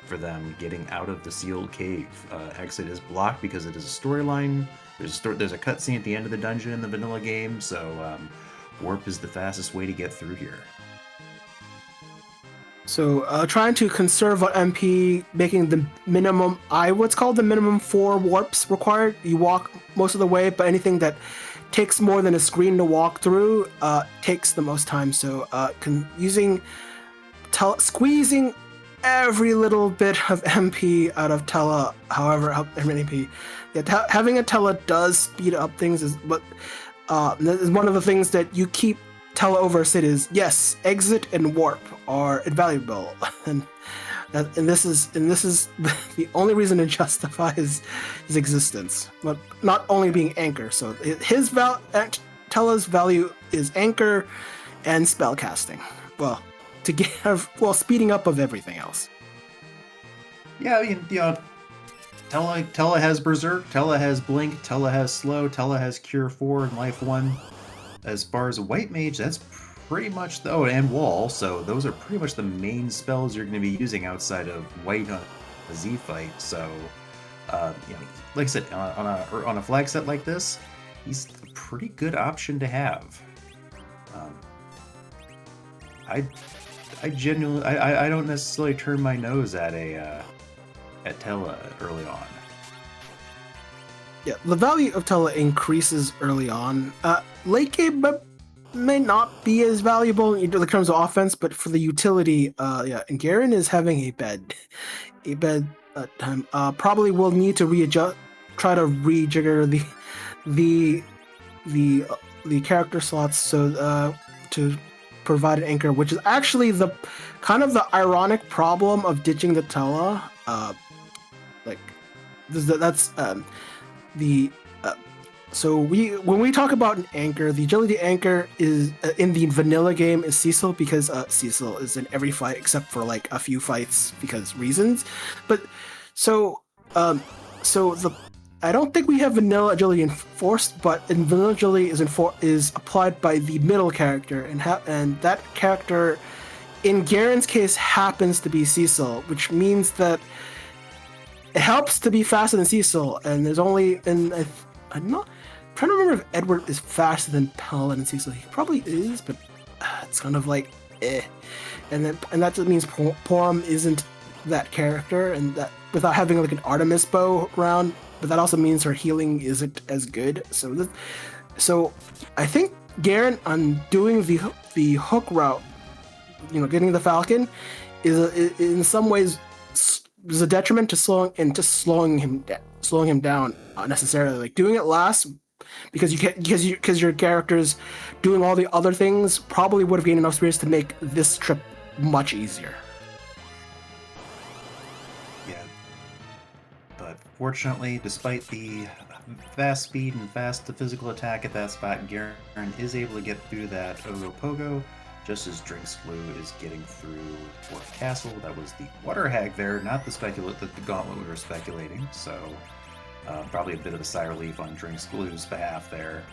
for them getting out of the sealed cave. Exit is blocked because it is a storyline. There's a cutscene at the end of the dungeon in the vanilla game, so warp is the fastest way to get through here. So trying to conserve on MP, making the minimum, what's called the minimum 4 warps required. You walk most of the way, but anything that takes more than a screen to walk through takes the most time. So squeezing every little bit of MP out of Tella, however many MP. Yeah, having a Tella does speed up things, is one of the things that you keep Tella over Sid is, yes, exit and warp are invaluable, and this is the only reason to justify his existence, but not only being anchor. So Tella's value is anchor and spell casting. Well, speeding up of everything else. Yeah, I mean, Tella has Berserk, Tella has Blink, Tella has Slow, Tella has Cure 4 and Life 1. As far as a White Mage, that's pretty much and Wall, so those are pretty much the main spells you're going to be using outside of White on a Z fight. So, like I said, on a flag set like this, he's a pretty good option to have. I genuinely, I don't necessarily turn my nose at Tella early on. Yeah, the value of Tella increases early on. Late game may not be as valuable in terms of offense, but for the utility, and Garen is having a bad time. Probably will need to try to rejigger the character slots so to provide an anchor, which is actually the kind of the ironic problem of ditching the Tella. So when we talk about an anchor, the agility anchor is in the vanilla game is Cecil, because Cecil is in every fight except for like a few fights because reasons. But I don't think we have vanilla agility enforced, but vanilla agility is applied by the middle character, and that character in Garen's case happens to be Cecil, which means that it helps to be faster than Cecil, and there's only I'm not trying to remember if Edward is faster than Paladin and Cecil. He probably is, but it's kind of like and that just means Porum isn't that character, and that without having like an Artemis bow around, but that also means her healing isn't as good. So I think Garen on doing the hook route, getting the Falcon, is in some ways is a detriment to slowing him down unnecessarily. Like doing it last because your character's doing all the other things probably would have gained enough experience to make this trip much easier. Yeah, but fortunately, despite the fast speed and fast physical attack at that spot, Garen is able to get through that Ogo Pogo just as Drinks Glue is getting through Dwarf Castle. That was the water hag there, not the gauntlet we were speculating. So probably a bit of a sigh of relief on Drinks Glue's behalf there.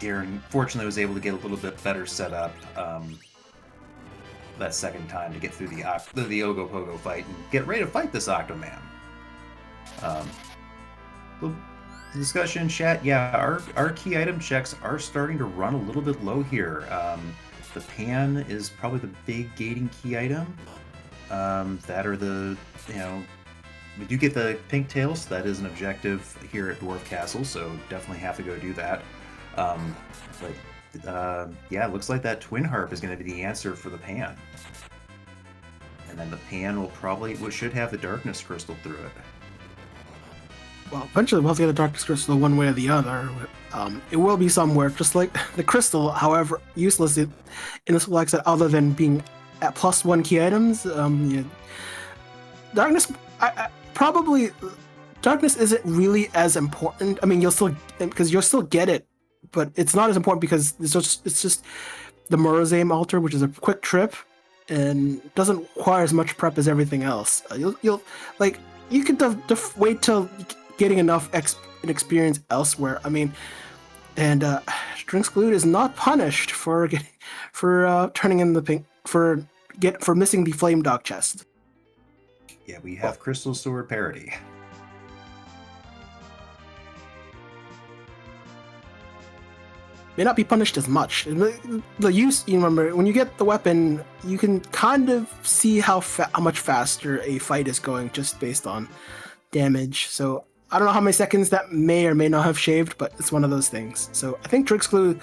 Garen fortunately was able to get a little bit better set up that second time to get through the Ogo Pogo fight and get ready to fight this Octoman. Discussion in chat, our key item checks are starting to run a little bit low here. The pan is probably the big gating key item. We do get the pink tails. That is an objective here at Dwarf Castle, so definitely have to go do that. It looks like that twin harp is going to be the answer for the pan. And then the pan should have the darkness crystal through it. Well, eventually we'll have to get a darkness crystal one way or the other. It will be somewhere, just like the crystal, however useless in this flag set, other than being at +1 key items. Darkness, darkness isn't really as important. I mean, you'll still get it, but it's not as important because it's just the Murazame altar, which is a quick trip, and doesn't require as much prep as everything else. You'll like you can wait till getting enough experience elsewhere. I mean, and Drinks Glued is not punished for turning in the pink for missing the flame dog chest. Yeah, we have Crystal Sword parity. May not be punished as much. The use, you remember, when you get the weapon, you can kind of see how much faster a fight is going just based on damage. So I don't know how many seconds that may or may not have shaved, but it's one of those things. So I think Drixglue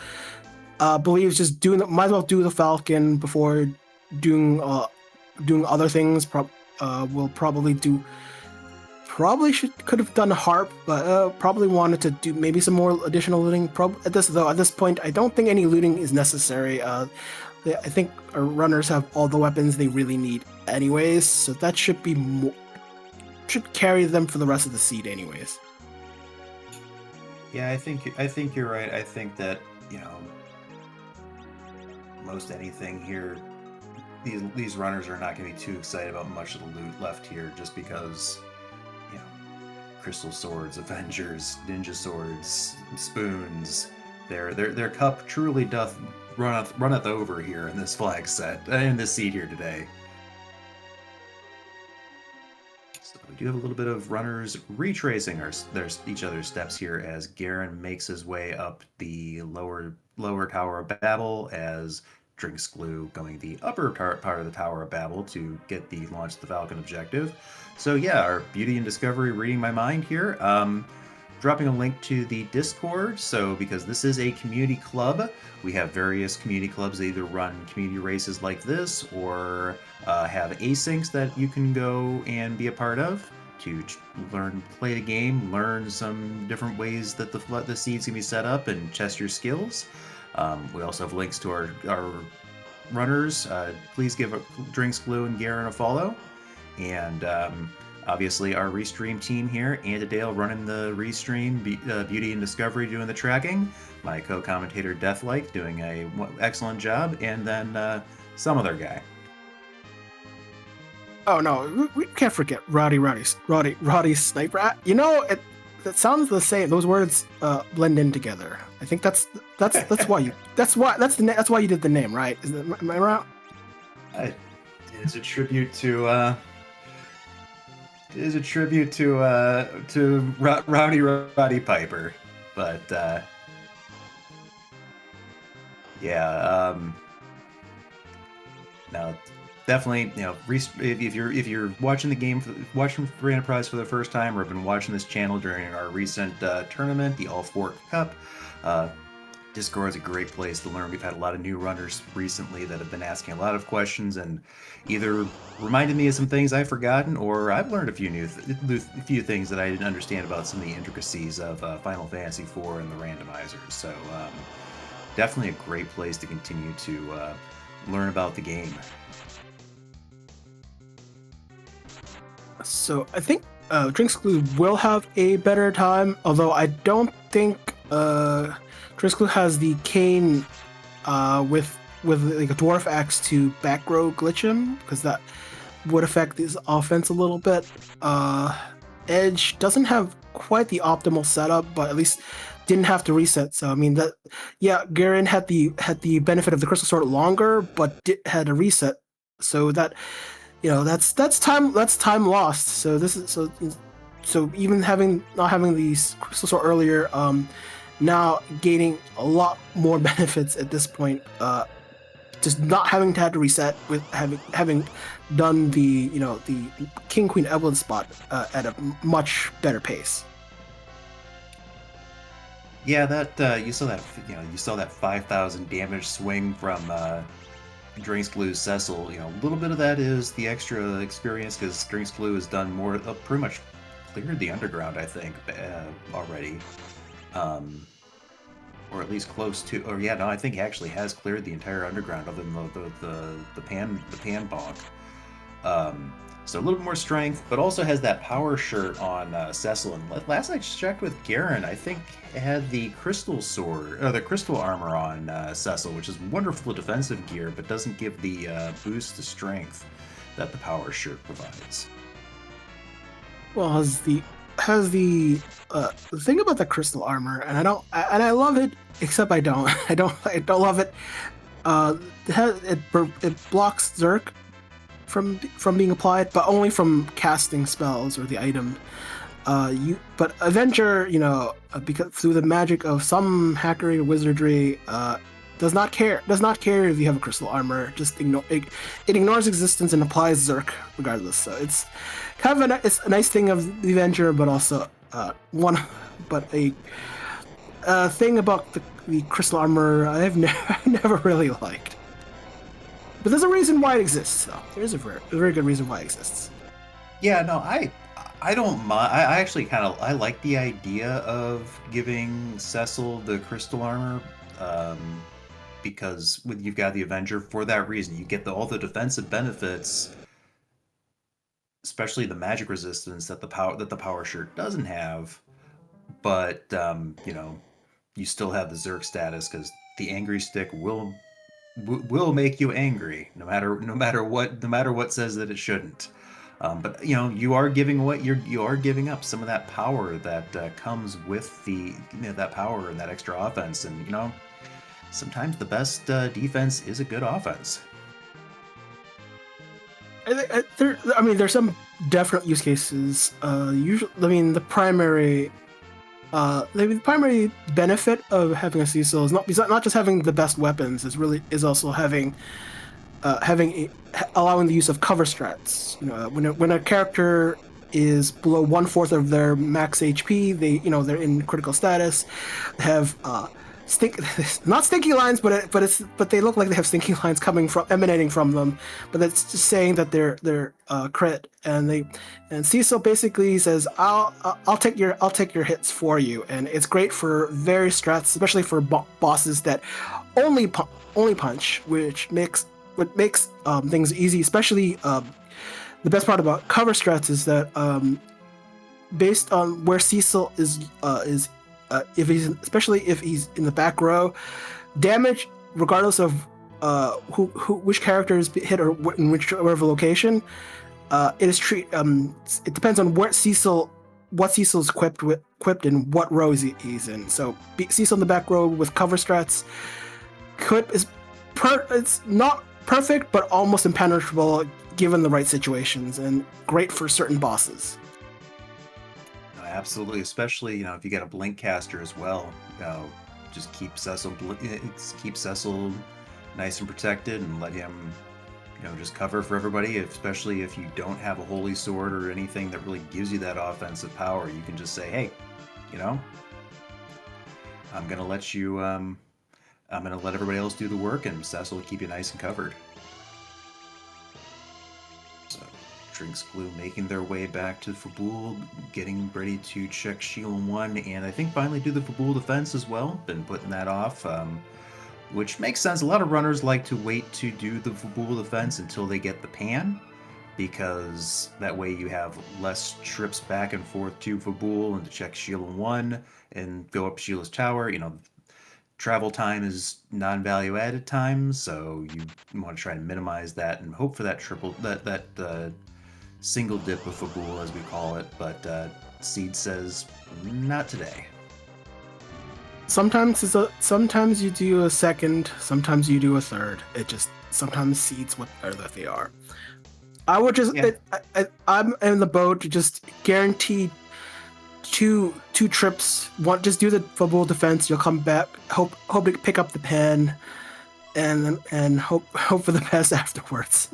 believes just might as well do the Falcon before doing other things. Will probably do. Could have done Harp, but probably wanted to do maybe some more additional looting. At this point, I don't think any looting is necessary. I think our runners have all the weapons they really need, anyways. So that should carry them for the rest of the seed, anyways. Yeah, I think you're right. I think that most anything here, these runners are not going to be too excited about much of the loot left here, just because. Crystal swords, Avengers, ninja swords, spoons. Their cup truly doth runneth over here in this flag set, in this seed here today. So we do have a little bit of runners retracing each other's steps here as Garen makes his way up the lower Tower of Babel, as Drinks Glue going the upper part of the Tower of Babel to get the launch the Falcon objective. So yeah, our Beauty and Discovery reading my mind here. Dropping a link to the Discord. So because this is a community club, we have various community clubs that either run community races like this or have asyncs that you can go and be a part of to play the game, learn some different ways that the seeds can be set up and test your skills. We also have links to our runners. Please give Drinks Glue and Garen a follow. And obviously our Restream team here, Antidale running the Restream, Beauty and Discovery doing the tracking, my co-commentator Deathlight doing a excellent job, and then some other guy. Oh no, we can't forget Roddy Sniper. That sounds the same. Those words blend in together. I think that's why you did the name, right? Am I right? It's a tribute to Roddy Piper, but yeah. Now, definitely, if you're watching the game, watching Free Enterprise for the first time, or have been watching this channel during our recent tournament, the All Fork Cup, Discord is a great place to learn. We've had a lot of new runners recently that have been asking a lot of questions and either reminded me of some things I've forgotten, or I've learned a few things that I didn't understand about some of the intricacies of Final Fantasy IV and the randomizers. So definitely a great place to continue to learn about the game. So I think Drinks Glue will have a better time, although I don't think Drinks Glue has the cane with like a dwarf axe to back row glitch him, because that would affect his offense a little bit. Edge doesn't have quite the optimal setup, but at least didn't have to reset. So I mean Garen had the benefit of the crystal sword longer, but had a reset. So that that's time lost. So this is so even not having the crystal sword earlier, now gaining a lot more benefits at this point. Just not having to have to reset with having done the King Queen Evelyn spot at a much better pace. Yeah, that you saw that 5,000 damage swing from Drinks Glue's Cecil. A little bit of that is the extra experience, because Drinks Glue has done more, pretty much cleared the underground, I think, already. Or at least close to. Or yeah, no, I think he actually has cleared the entire underground, other than the pan bonk. So a little bit more strength, but also has that power shirt on Cecil. And last I checked with Garen, I think it had the crystal sword, or the crystal armor on Cecil, which is wonderful defensive gear, but doesn't give the boost to strength that the power shirt provides. Well, the thing about the crystal armor, and I love it, except I don't I don't love it. It blocks Zerk from being applied, but only from casting spells or the item. But Avenger, because through the magic of some hackery or wizardry, does not care if you have a crystal armor. Just it ignores existence and applies Zerk regardless. So it's kind of it's a nice thing of the Avenger, but also a thing about the crystal armor I've never really liked. But there's a reason why it exists, though. There's a very good reason why it exists. Yeah, no, I don't mind. I actually I like the idea of giving Cecil the crystal armor, because you've got the Avenger for that reason. You get all the defensive benefits, especially the magic resistance that the power shirt doesn't have. But you still have the Zerk status because the angry stick will make you angry no matter what says that it shouldn't. But you are giving up some of that power that comes with that power and that extra offense, and sometimes the best defense is a good offense. There's some definite use cases. Usually, the primary benefit of having a Cecil is not just having the best weapons. Is also having allowing the use of cover strats. When a character is below 1/4 of their max HP, they're in critical status, have not stinky lines, but they look like they have stinky lines emanating from them. But that's just saying that they're crit, and Cecil basically says, I'll take your hits for you, and it's great for various strats, especially for bosses that only punch, which makes things easy. Especially the best part about cover strats is that based on where Cecil is especially if he's in the back row, damage, regardless of which character is hit or in whichever location, it depends on what Cecil's equipped and what row he's in. So Cecil in the back row with cover strats it's not perfect, but almost impenetrable given the right situations, and great for certain bosses. Absolutely, especially if you get a blink caster as well. Just keep Cecil nice and protected, and let him just cover for everybody. Especially if you don't have a holy sword or anything that really gives you that offensive power, you can just say, hey, I'm gonna let you. I'm gonna let everybody else do the work, and Cecil will keep you nice and covered. Drinks Glue making their way back to Fabul, getting ready to check Shield 1, and I think finally do the Fabul defense as well. Been putting that off, which makes sense. A lot of runners like to wait to do the Fabul defense until they get the pan, because that way you have less trips back and forth to Fabul and to check Shield 1 and go up Sheila's tower. Travel time is non-value added time, so you want to try and minimize that and hope for that single dip of Fabul, as we call it, but Seed says not today. Sometimes you do a second, sometimes you do a third. It just sometimes Seeds what that they are. I would just I'm in the boat to just guarantee two trips. Just do the Fabul defense. You'll come back, hope to pick up the pan, and hope for the best afterwards.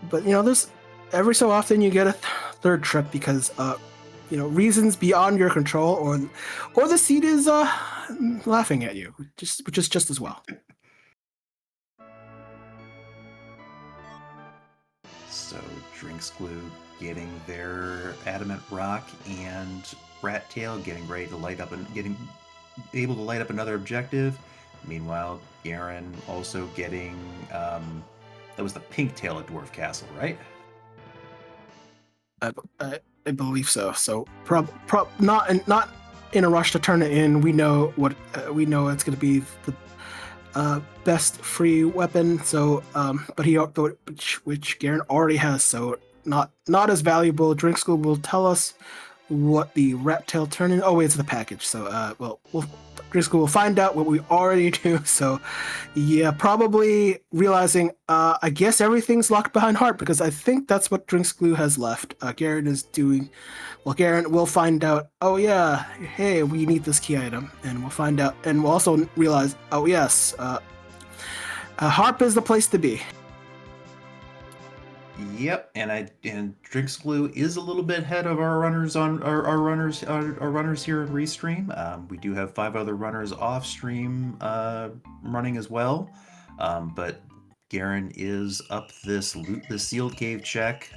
But there's every so often you get a third trip because reasons beyond your control, or the Seed is laughing at you, which is just as well. So Drinks Glue getting their Adamant Rock and Rat Tail getting ready to getting able to light up another objective. Meanwhile, Garen also getting That was the pink tail at Dwarf Castle, right? I believe so. So not in a rush to turn it in. We know what we know. It's going to be the best free weapon. So, but which Garen already has. So not as valuable. Drink School will tell us what the rat tail turn in. Oh wait, it's the package. So we'll Drink School will find out what we already do. So yeah, probably realizing I guess everything's locked behind heart because I think that's what Drink School has left. Garen is doing. Well, Garen will find out. Oh yeah, hey, we need this key item, and we'll find out, and we'll also realize. Oh yes, harp is the place to be. Yep, and Drinks Glue is a little bit ahead of our runners on our runners here in Restream. We do have 5 other runners off stream running as well, but Garen is up this loot the sealed cave check.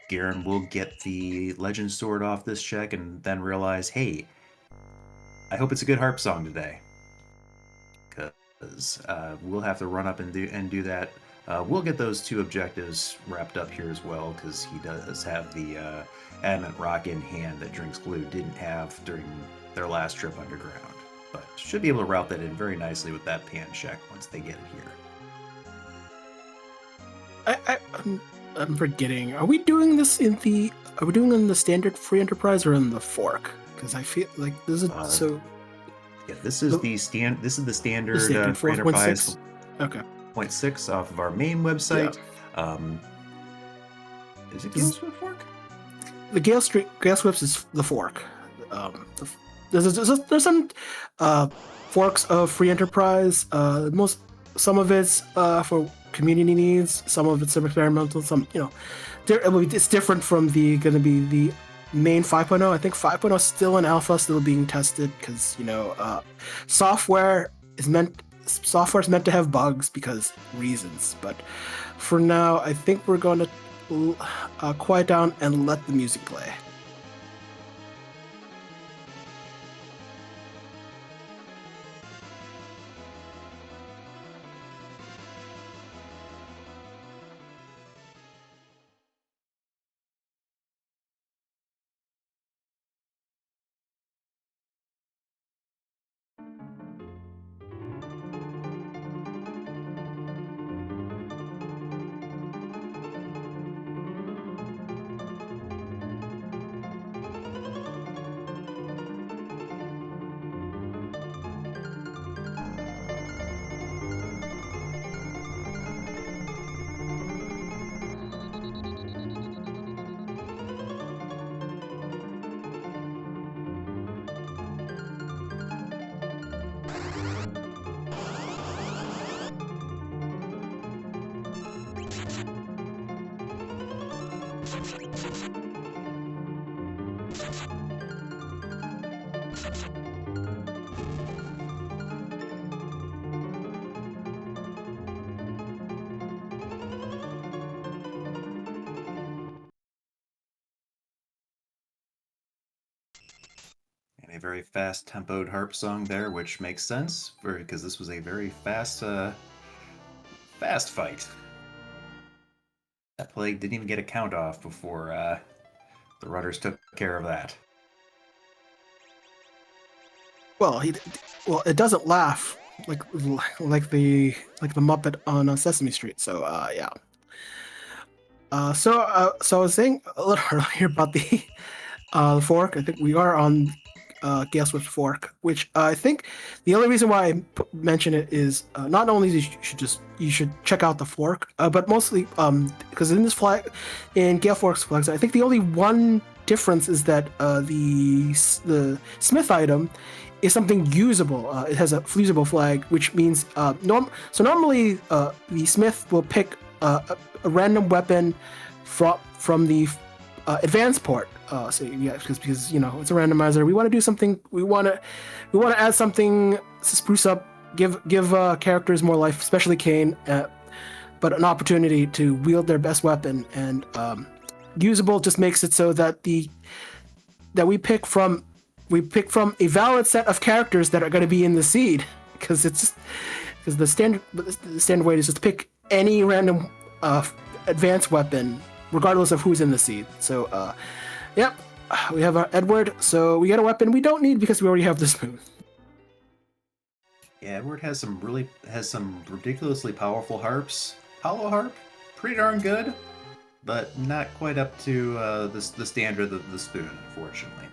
Garen will get the legend sword off this check and then realize, hey, I hope it's a good harp song today, because we'll have to run up and do that. We'll get those 2 objectives wrapped up here as well, because he does have the adamant rock in hand that Drinks Glue didn't have during their last trip underground. But should be able to route that in very nicely with that pan check once they get it here. I'm forgetting. Are we doing this in the standard free enterprise or in the fork? Because I feel like this is so. Yeah, this is the standard free enterprise. Okay. 0.6 off of our main website. Yeah. Is it Gale Swift Fork? The Gale Swift is the fork. There's some forks of free enterprise. Some of it's for community needs. Some of it's some experimental. Some it's different from going to be the main 5.0. I think 5.0 is still in alpha, still being tested because software is meant to have bugs because reasons. But for now, I think we're going to quiet down and let the music play. A very fast-tempoed harp song there, which makes sense because this was a very fast fight. That plague didn't even get a count off before the runners took care of that. Well, it doesn't laugh like the Muppet on Sesame Street. So yeah. So I was saying a little earlier about the fork. I think we are on Gale Swift fork, which I think the only reason why I mention it is not only you should check out the fork, but mostly because in Gale Fork's flags, I think the only one difference is that the Smith item is something usable. It has a fusible flag, which means normally the Smith will pick a random weapon from the advanced port. So yeah, because it's a randomizer. We want to do something. We want to add something to spruce up, give characters more life, especially Kain, but an opportunity to wield their best weapon. And usable just makes it so that we pick from a valid set of characters that are going to be in the seed, because the standard way is just to pick any random advanced weapon, regardless of who's in the seed. So, yep, we have our Edward. So we get a weapon we don't need because we already have the spoon. Yeah, Edward has some ridiculously powerful harps. Hollow harp, pretty darn good, but not quite up to the standard of the spoon, unfortunately.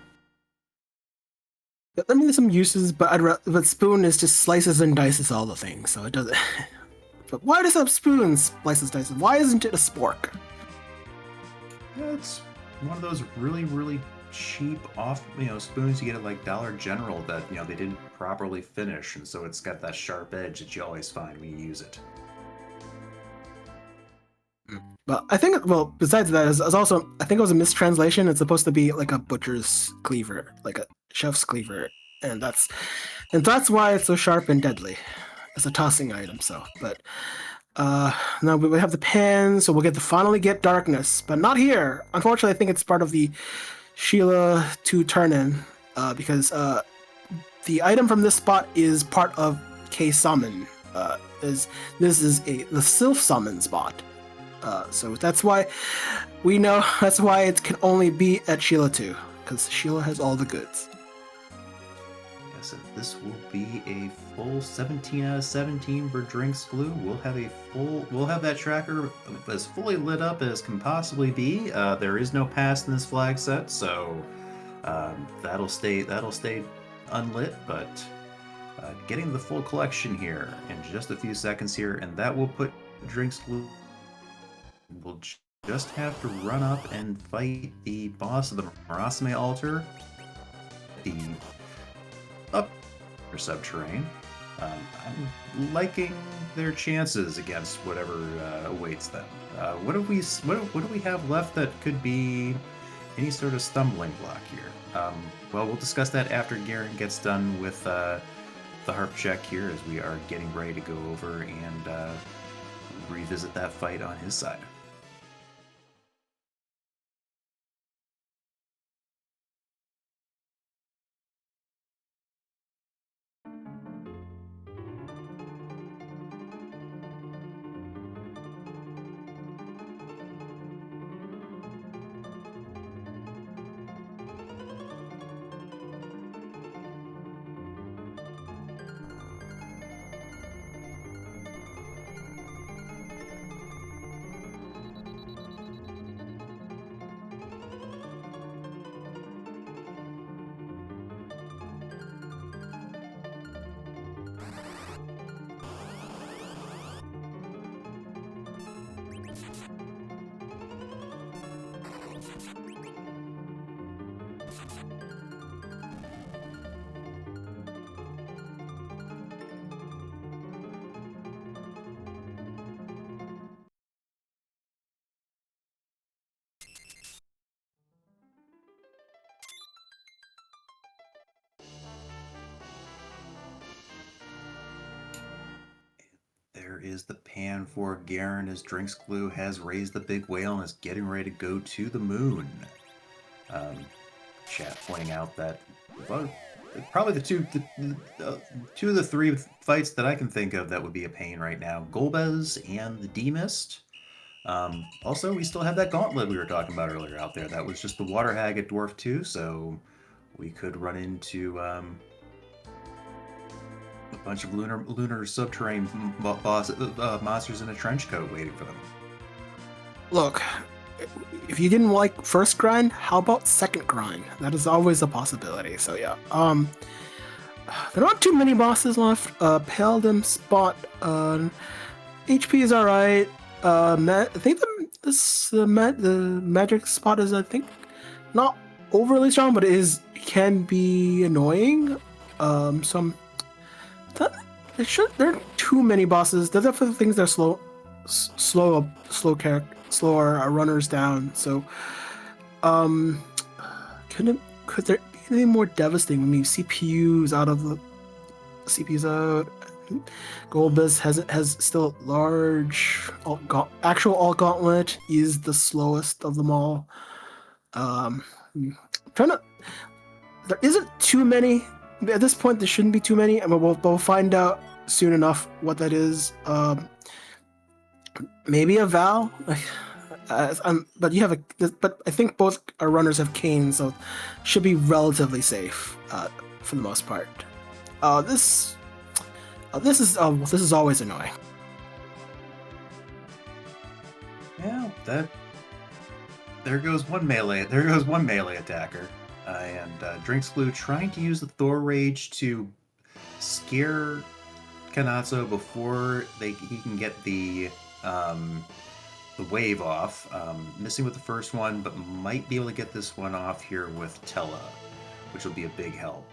There may be some uses, but spoon is just slices and dices all the things, so it doesn't. But why does a spoon slices dices? Why isn't it a spork? Yeah, it's one of those really, really cheap spoons you get at like Dollar General that they didn't properly finish, and so it's got that sharp edge that you always find when you use it. But I think, besides that, is also, I think it was a mistranslation. It's supposed to be like a butcher's cleaver, like a chef's cleaver, and that's why it's so sharp and deadly. It's a tossing item. So, but now we have the pen, so we'll finally get darkness, but not here. Unfortunately, I think it's part of the Sheila 2 turn-in, because the item from this spot is part of K summon. This is the Sylph summon spot. So that's why we know it can only be at Sheila 2, because Sheila has all the goods. Yes, and this will be a full 17 out of 17 for Drinks Blue. We'll have that tracker as fully lit up as can possibly be. There is no past in this flag set, so that'll stay unlit, but getting the full collection here in just a few seconds here, and that will put Drinks Blue. We'll just have to run up and fight the boss of the Marasime altar, the upper subterranean. I'm liking their chances against whatever awaits them. What do we have left that could be any sort of stumbling block here? Well, we'll discuss that after Garen gets done with the harp check here, as we are getting ready to go over and revisit that fight on his side. There is the pan for Garen as Drinks Glue has raised the big whale and is getting ready to go to the moon. Chat pointing out that probably the two of the three fights that I can think of that would be a pain right now: Golbez and the D-Mist. Also, we still have that gauntlet we were talking about earlier out there. That was just the Water Hag at Dwarf 2, so we could run into a bunch of lunar subterranean monsters in a trench coat waiting for them. Look, if you didn't like first grind, how about second grind? That is always a possibility. So yeah, there aren't too many bosses left. Paladin spot, HP is alright. I think the magic spot is, I think, not overly strong, but it can be annoying. There aren't too many bosses. There's definitely things that are slower runners down. So, could there be anything more devastating when we CPUs out? Golbez has still large actual all gauntlet is the slowest of them all. There isn't too many at this point. There shouldn't be too many. I mean, we'll find out soon enough what that is. maybe a Val. But you have but I think both our runners have Kane, so should be relatively safe for the most part. This is always annoying. Yeah, there goes one melee attacker, and Drinksglue trying to use the Thor Rage to scare Kanatsu before he can get the wave off. Missing with the first one, but might be able to get this one off here with Tella, which will be a big help.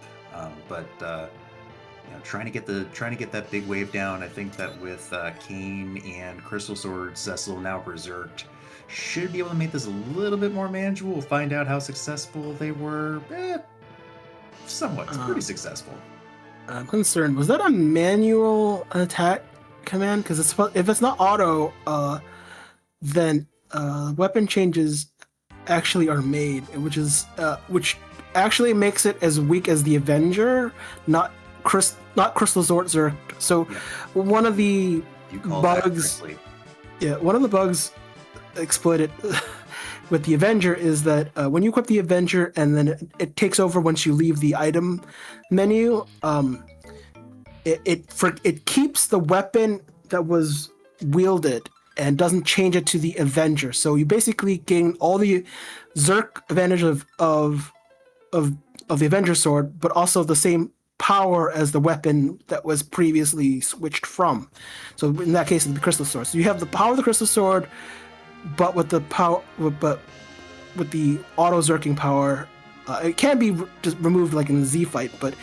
Trying to get that big wave down. I think that with Kane and Crystal Sword, Cecil now berserked, should be able to make this a little bit more manageable. We'll find out how successful they were. Somewhat, pretty successful. I'm concerned. Was that a manual attack command? Because if it's not auto, then weapon changes actually are made, which actually makes it as weak as the Avenger, not Crystal Sword Zerk. So yeah. One of the bugs, one of the bugs exploited with the Avenger is that when you equip the Avenger and then it takes over once you leave the item menu, it keeps the weapon that was wielded and doesn't change it to the Avenger. So you basically gain all the Zerk advantage of the Avenger sword, but also the same power as the weapon that was previously switched from. So in that case, it's the Crystal Sword. So you have the power of the Crystal Sword, but with the auto Zerking power, it can be just removed like in the Z fight, but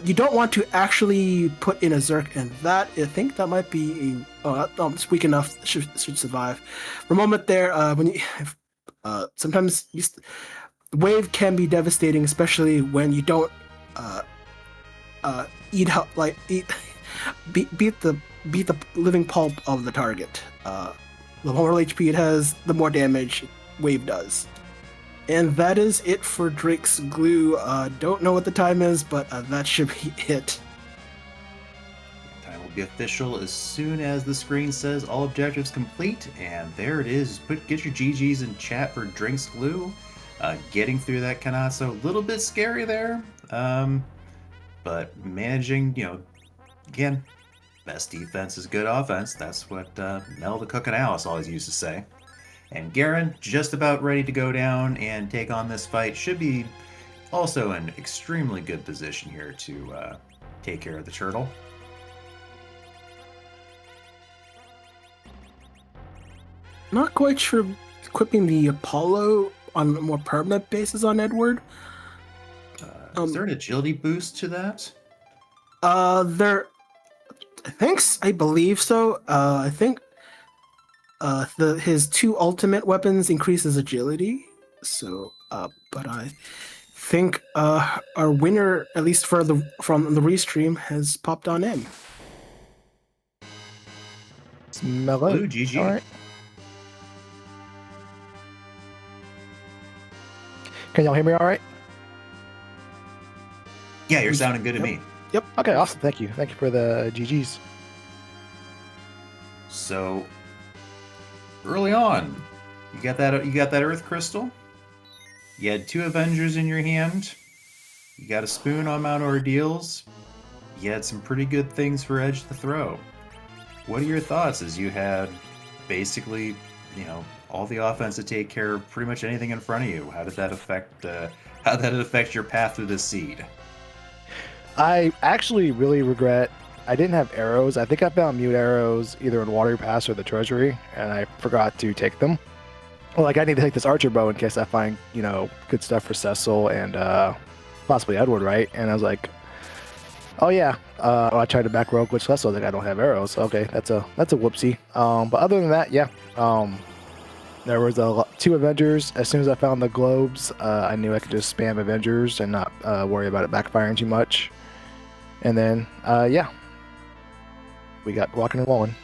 you don't want to actually put in a Zerk, and that I think that might be it's weak enough, should survive. For a moment there, sometimes wave can be devastating, especially when you don't beat the living pulp of the target. The more HP it has, the more damage wave does. And that is it for Drake's Glue. Don't know what the time is, but that should be it. Time will be official as soon as the screen says all objectives complete, and there it is. Get your GGs in chat for Drake's Glue. Getting through that Kanatsu, a little bit scary there, but managing, again, best defense is good offense. That's what Mel the Cook and Alice always used to say. And Garen, just about ready to go down and take on this fight, should be also in extremely good position here to take care of the turtle. Not quite sure equipping the Apollo on a more permanent basis on Edward. Is there an agility boost to that? I believe so. I think his two ultimate weapons increases agility. So, but I think our winner, at least from the restream, has popped on in. Mellow. Blue, GG. All right. Can y'all hear me all right? Yeah, you're sounding good to me. Yep. Okay, awesome. Thank you. Thank you for the GGs. So, early on, you got that Earth Crystal. You had 2 Avengers in your hand. You got a spoon on Mount Ordeals. You had some pretty good things for Edge to throw. What are your thoughts as you had basically, all the offense to take care of pretty much anything in front of you? How did that affect your path through the seed? I actually really regret I didn't have arrows. I think I found mute arrows either in Water Pass or the Treasury, and I forgot to take them. Well, I need to take this Archer Bow in case I find, good stuff for Cecil and possibly Edward, right? And I was like, oh yeah. I tried to back rogue with Cecil. I don't have arrows. Okay, that's a whoopsie. But other than that, yeah. There was 2 Avengers. As soon as I found the globes, I knew I could just spam Avengers and not worry about it backfiring too much. And then, we got walking and rolling.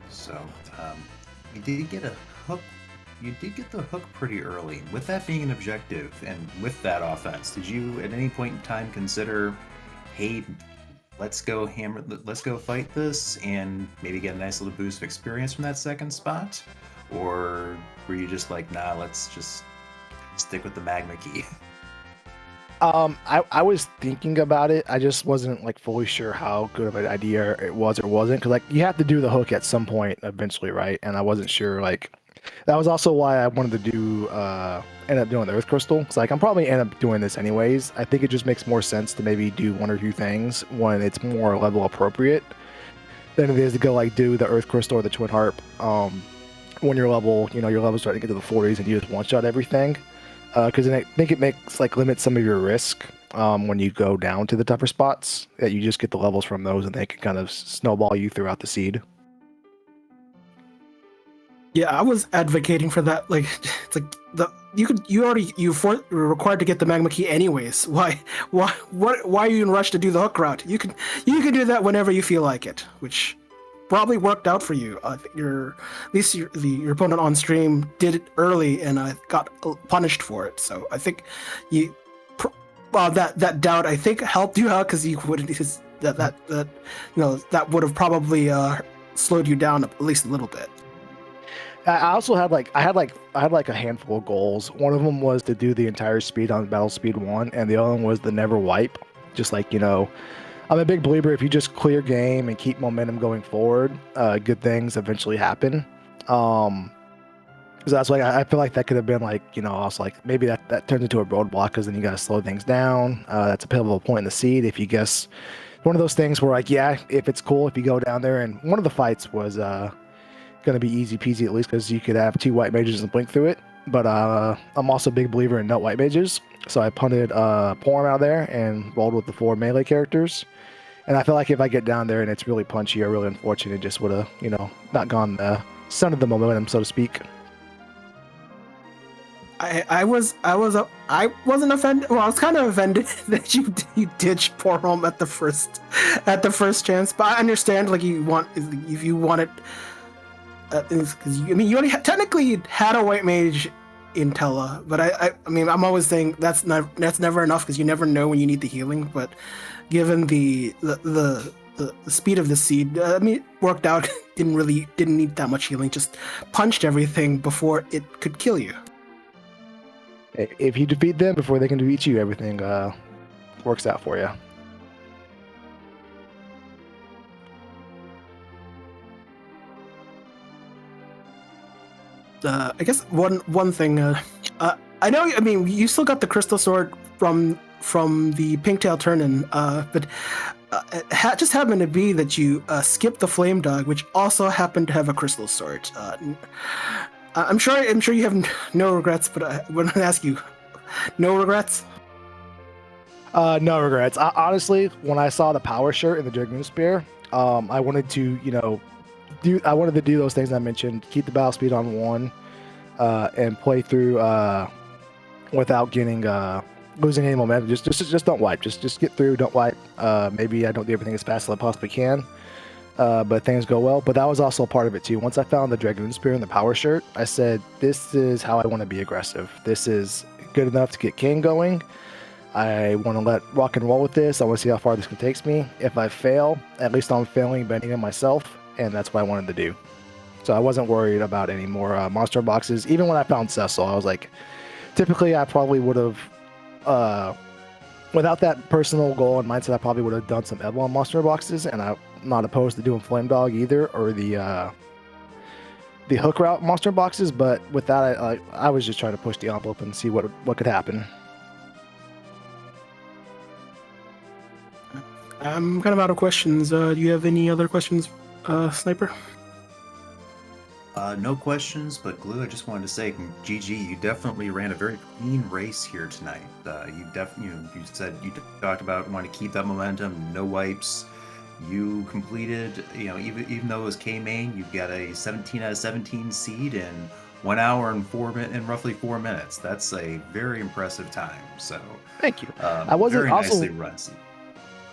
So, you did get a hook. You did get the hook pretty early. With that being an objective and with that offense, did you at any point in time consider, hey, let's go hammer. Let's go fight this and maybe get a nice little boost of experience from that second spot? Or were you just like, nah, let's just stick with the magma key? I was thinking about it. I just wasn't like fully sure how good of an idea it was or wasn't, because like you have to do the hook at some point eventually, right? And I wasn't sure. Like that was also why I wanted to do end up doing the Earth Crystal. It's like I'm probably end up doing this anyways. I think it just makes more sense to maybe do one or two things when it's more level appropriate than it is to go like do the Earth Crystal or the Twin Harp. When your level's starting to get to the 40s and you just one shot everything. Because I think it makes like limit some of your risk when you go down to the tougher spots. That you just get the levels from those, and they can kind of snowball you throughout the seed. Yeah, I was advocating for that. Like, it's like you're required to get the magma key anyways. Why are you in a rush to do the hook route? You can do that whenever you feel like it, which probably worked out for you. At least your opponent on stream did it early, and I got punished for it. So I think that doubt I think helped you out, because you wouldn't, because that would have probably slowed you down at least a little bit. I also had a handful of goals. One of them was to do the entire speed on Battle Speed 1, and the other one was the never wipe. Just like, I'm a big believer if you just clear game and keep momentum going forward, good things eventually happen. So that's like, I feel like that could have been like, also like maybe that turns into a roadblock, because then you got to slow things down. That's a pivotal point in the seed. If you guess one of those things where like, yeah, if it's cool, if you go down there, and one of the fights was going to be easy peasy, at least because you could have 2 white mages and blink through it. But I'm also a big believer in no white mages. So I punted Porm out there and rolled with the 4 melee characters. And I feel like if I get down there and it's really punchy or really unfortunate, it just would have, not gone the son of the momentum, so to speak. I wasn't offended. Well, I was kind of offended that you ditched poor home at the first chance. But I understand, like, if you wanted, because you only technically had a white mage in Tella, but I mean, I'm always saying that's never enough, because you never know when you need the healing. But given the speed of the seed, I mean, it worked out. Didn't need that much healing. Just punched everything before it could kill you. If you defeat them before they can defeat you, everything works out for you. I guess one thing. I know. I mean, you still got the crystal sword from the Pinktail Turnin, but it just happened to be that you skipped the Flame Dog, which also happened to have a crystal sword. I'm sure you have no regrets, but I want to ask you, no regrets? No regrets. Honestly, when I saw the power shirt and the Dragoon Spear, I wanted to, do those things I mentioned, keep the battle speed on 1, and play through without getting losing any momentum. Just don't wipe. Just get through. Don't wipe. Maybe I don't do everything as fast as I possibly can, but things go well. But that was also a part of it too. Once I found the Dragoon Spear and the power shirt, I said, this is how I want to be aggressive. This is good enough to get King going. I want to let rock and roll with this. I want to see how far this can take me. If I fail, at least I'm failing betting on myself, and that's what I wanted to do. So I wasn't worried about any more monster boxes. Even when I found Cecil, I was like, typically I probably would have, without that personal goal and mindset, I probably would have done some Evelyn monster boxes, and I'm not opposed to doing Flame Dog either, or the hook route monster boxes. But with that, I was just trying to push the envelope and see what could happen. I'm kind of out of questions. Do you have any other questions, Sniper? No questions, but Glue, I just wanted to say, GG, you definitely ran a very clean race here tonight. You said you talked about wanting to keep that momentum, no wipes. You completed, even though it was K main, you got a 17 out of 17 seed in 1 hour and roughly 4 minutes. That's a very impressive time. So thank you. I wasn't very also, nicely run.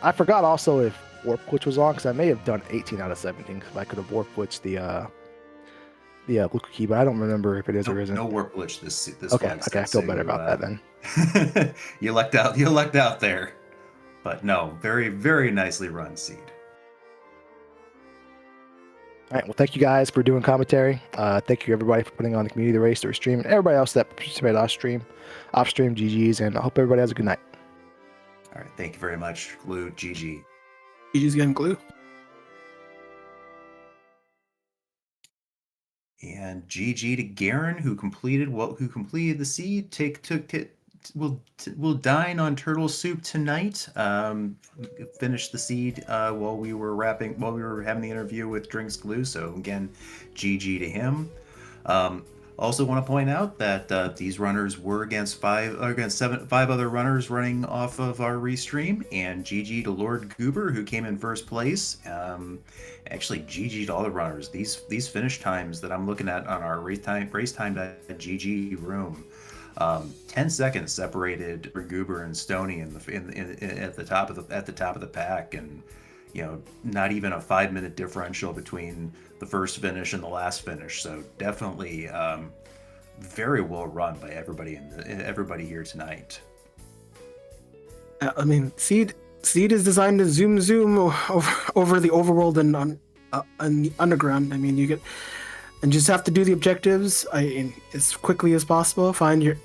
I forgot also if Warp Glitch was on, because I may have done 18 out of 17 because I could have Warp Glitched the Luka key, but I don't remember if it is or isn't. No Warp Glitch this okay, I feel better about that then. You lucked out there. But no, very, very nicely run seed. All right. Well, thank you guys for doing commentary. Thank you everybody for putting on the community race or stream, and everybody else that participated off stream, GGs, and I hope everybody has a good night. All right, thank you very much, Glue. GG. GG's getting glue. And GG to Garen, who completed the seed. Will dine on turtle soup tonight. Finished the seed while we were having the interview with Drinks Glue. So again, GG to him. Also want to point out that these runners were against five other runners running off of our restream, and GG to Lord Goober, who came in first place. Actually, GG to all the runners. These finish times that I'm looking at on our race time GG room. 10 seconds separated for Goober and Stony at the top of the pack, and not even a 5-minute differential between the first finish and the last finish. So definitely very well run by everybody here tonight. I mean, Seed is designed to zoom over the overworld and on the underground. I mean, you just have to do the objectives as quickly as possible. Find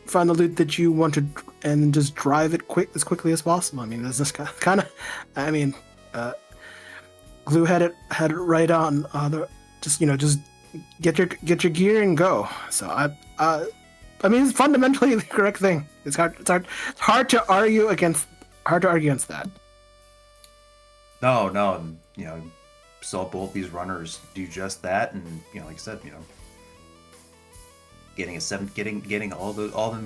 the loot that you want to, and just drive it as quickly as possible. I mean, there's this kind of. I mean, Glue had it right on. Just get your gear and go. So I mean, it's fundamentally the correct thing. It's hard to argue against that. No, saw both these runners do just that, and like I said, getting all the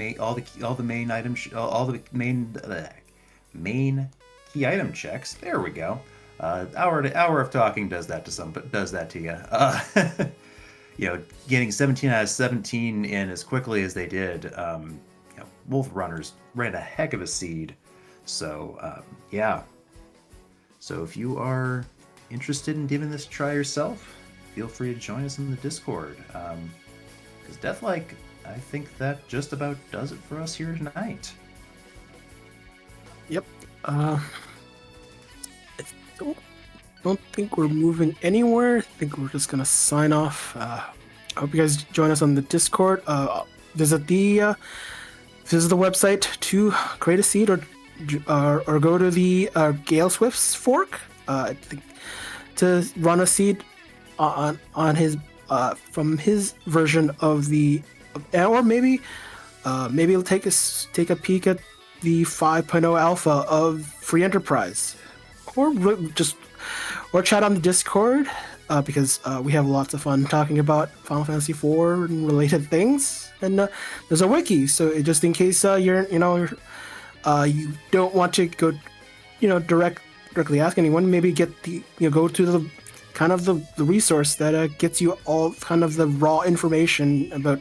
main key item checks. There we go. Hour of talking does that to you. Getting 17 out of 17 in as quickly as they did. Both runners ran a heck of a seed. So yeah. So if you are interested in giving this a try yourself, feel free to join us in the Discord. Because Deathlike, I think that just about does it for us here tonight. Yep. I don't think we're moving anywhere. I think we're just gonna sign off. I hope you guys join us on the Discord. Visit the website to create a seed, or go to the Gale Swift's fork. I think to run a seed on his from his version of or maybe he'll take a peek at the 5.0 alpha of Free Enterprise, or chat on the Discord, because we have lots of fun talking about Final Fantasy IV and related things. And there's a wiki, so just in case you don't want to go, directly ask anyone, maybe get go to the kind of the resource that gets you all kind of the raw information about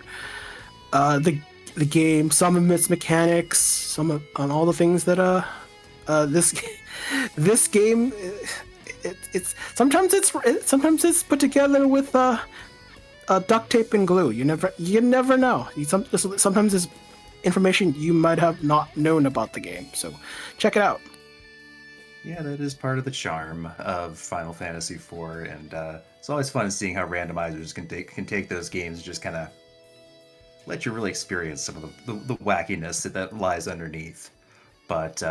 the game, some of its mechanics, on all the things that this game. It's sometimes it's put together with duct tape and glue. You never know. Sometimes there's information you might have not known about the game. So check it out. Yeah, that is part of the charm of Final Fantasy IV, and it's always fun seeing how randomizers can take those games and just kind of let you really experience some of the wackiness that lies underneath. But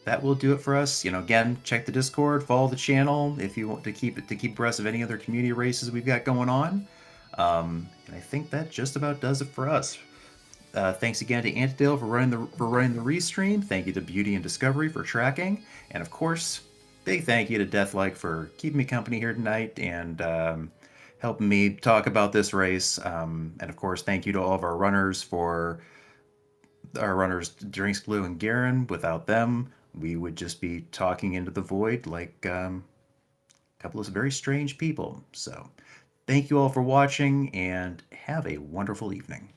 that will do it for us. Again, check the Discord, follow the channel if you want to keep abreast of any other community races we've got going on. And I think that just about does it for us. Thanks again to Antidale for running the restream. Thank you to Beauty and Discovery for tracking, and of course, big thank you to Deathlike for keeping me company here tonight and helping me talk about this race. And of course, thank you to all of our runners Drinks Glue and Garen. Without them, we would just be talking into the void like a couple of very strange people. So, thank you all for watching, and have a wonderful evening.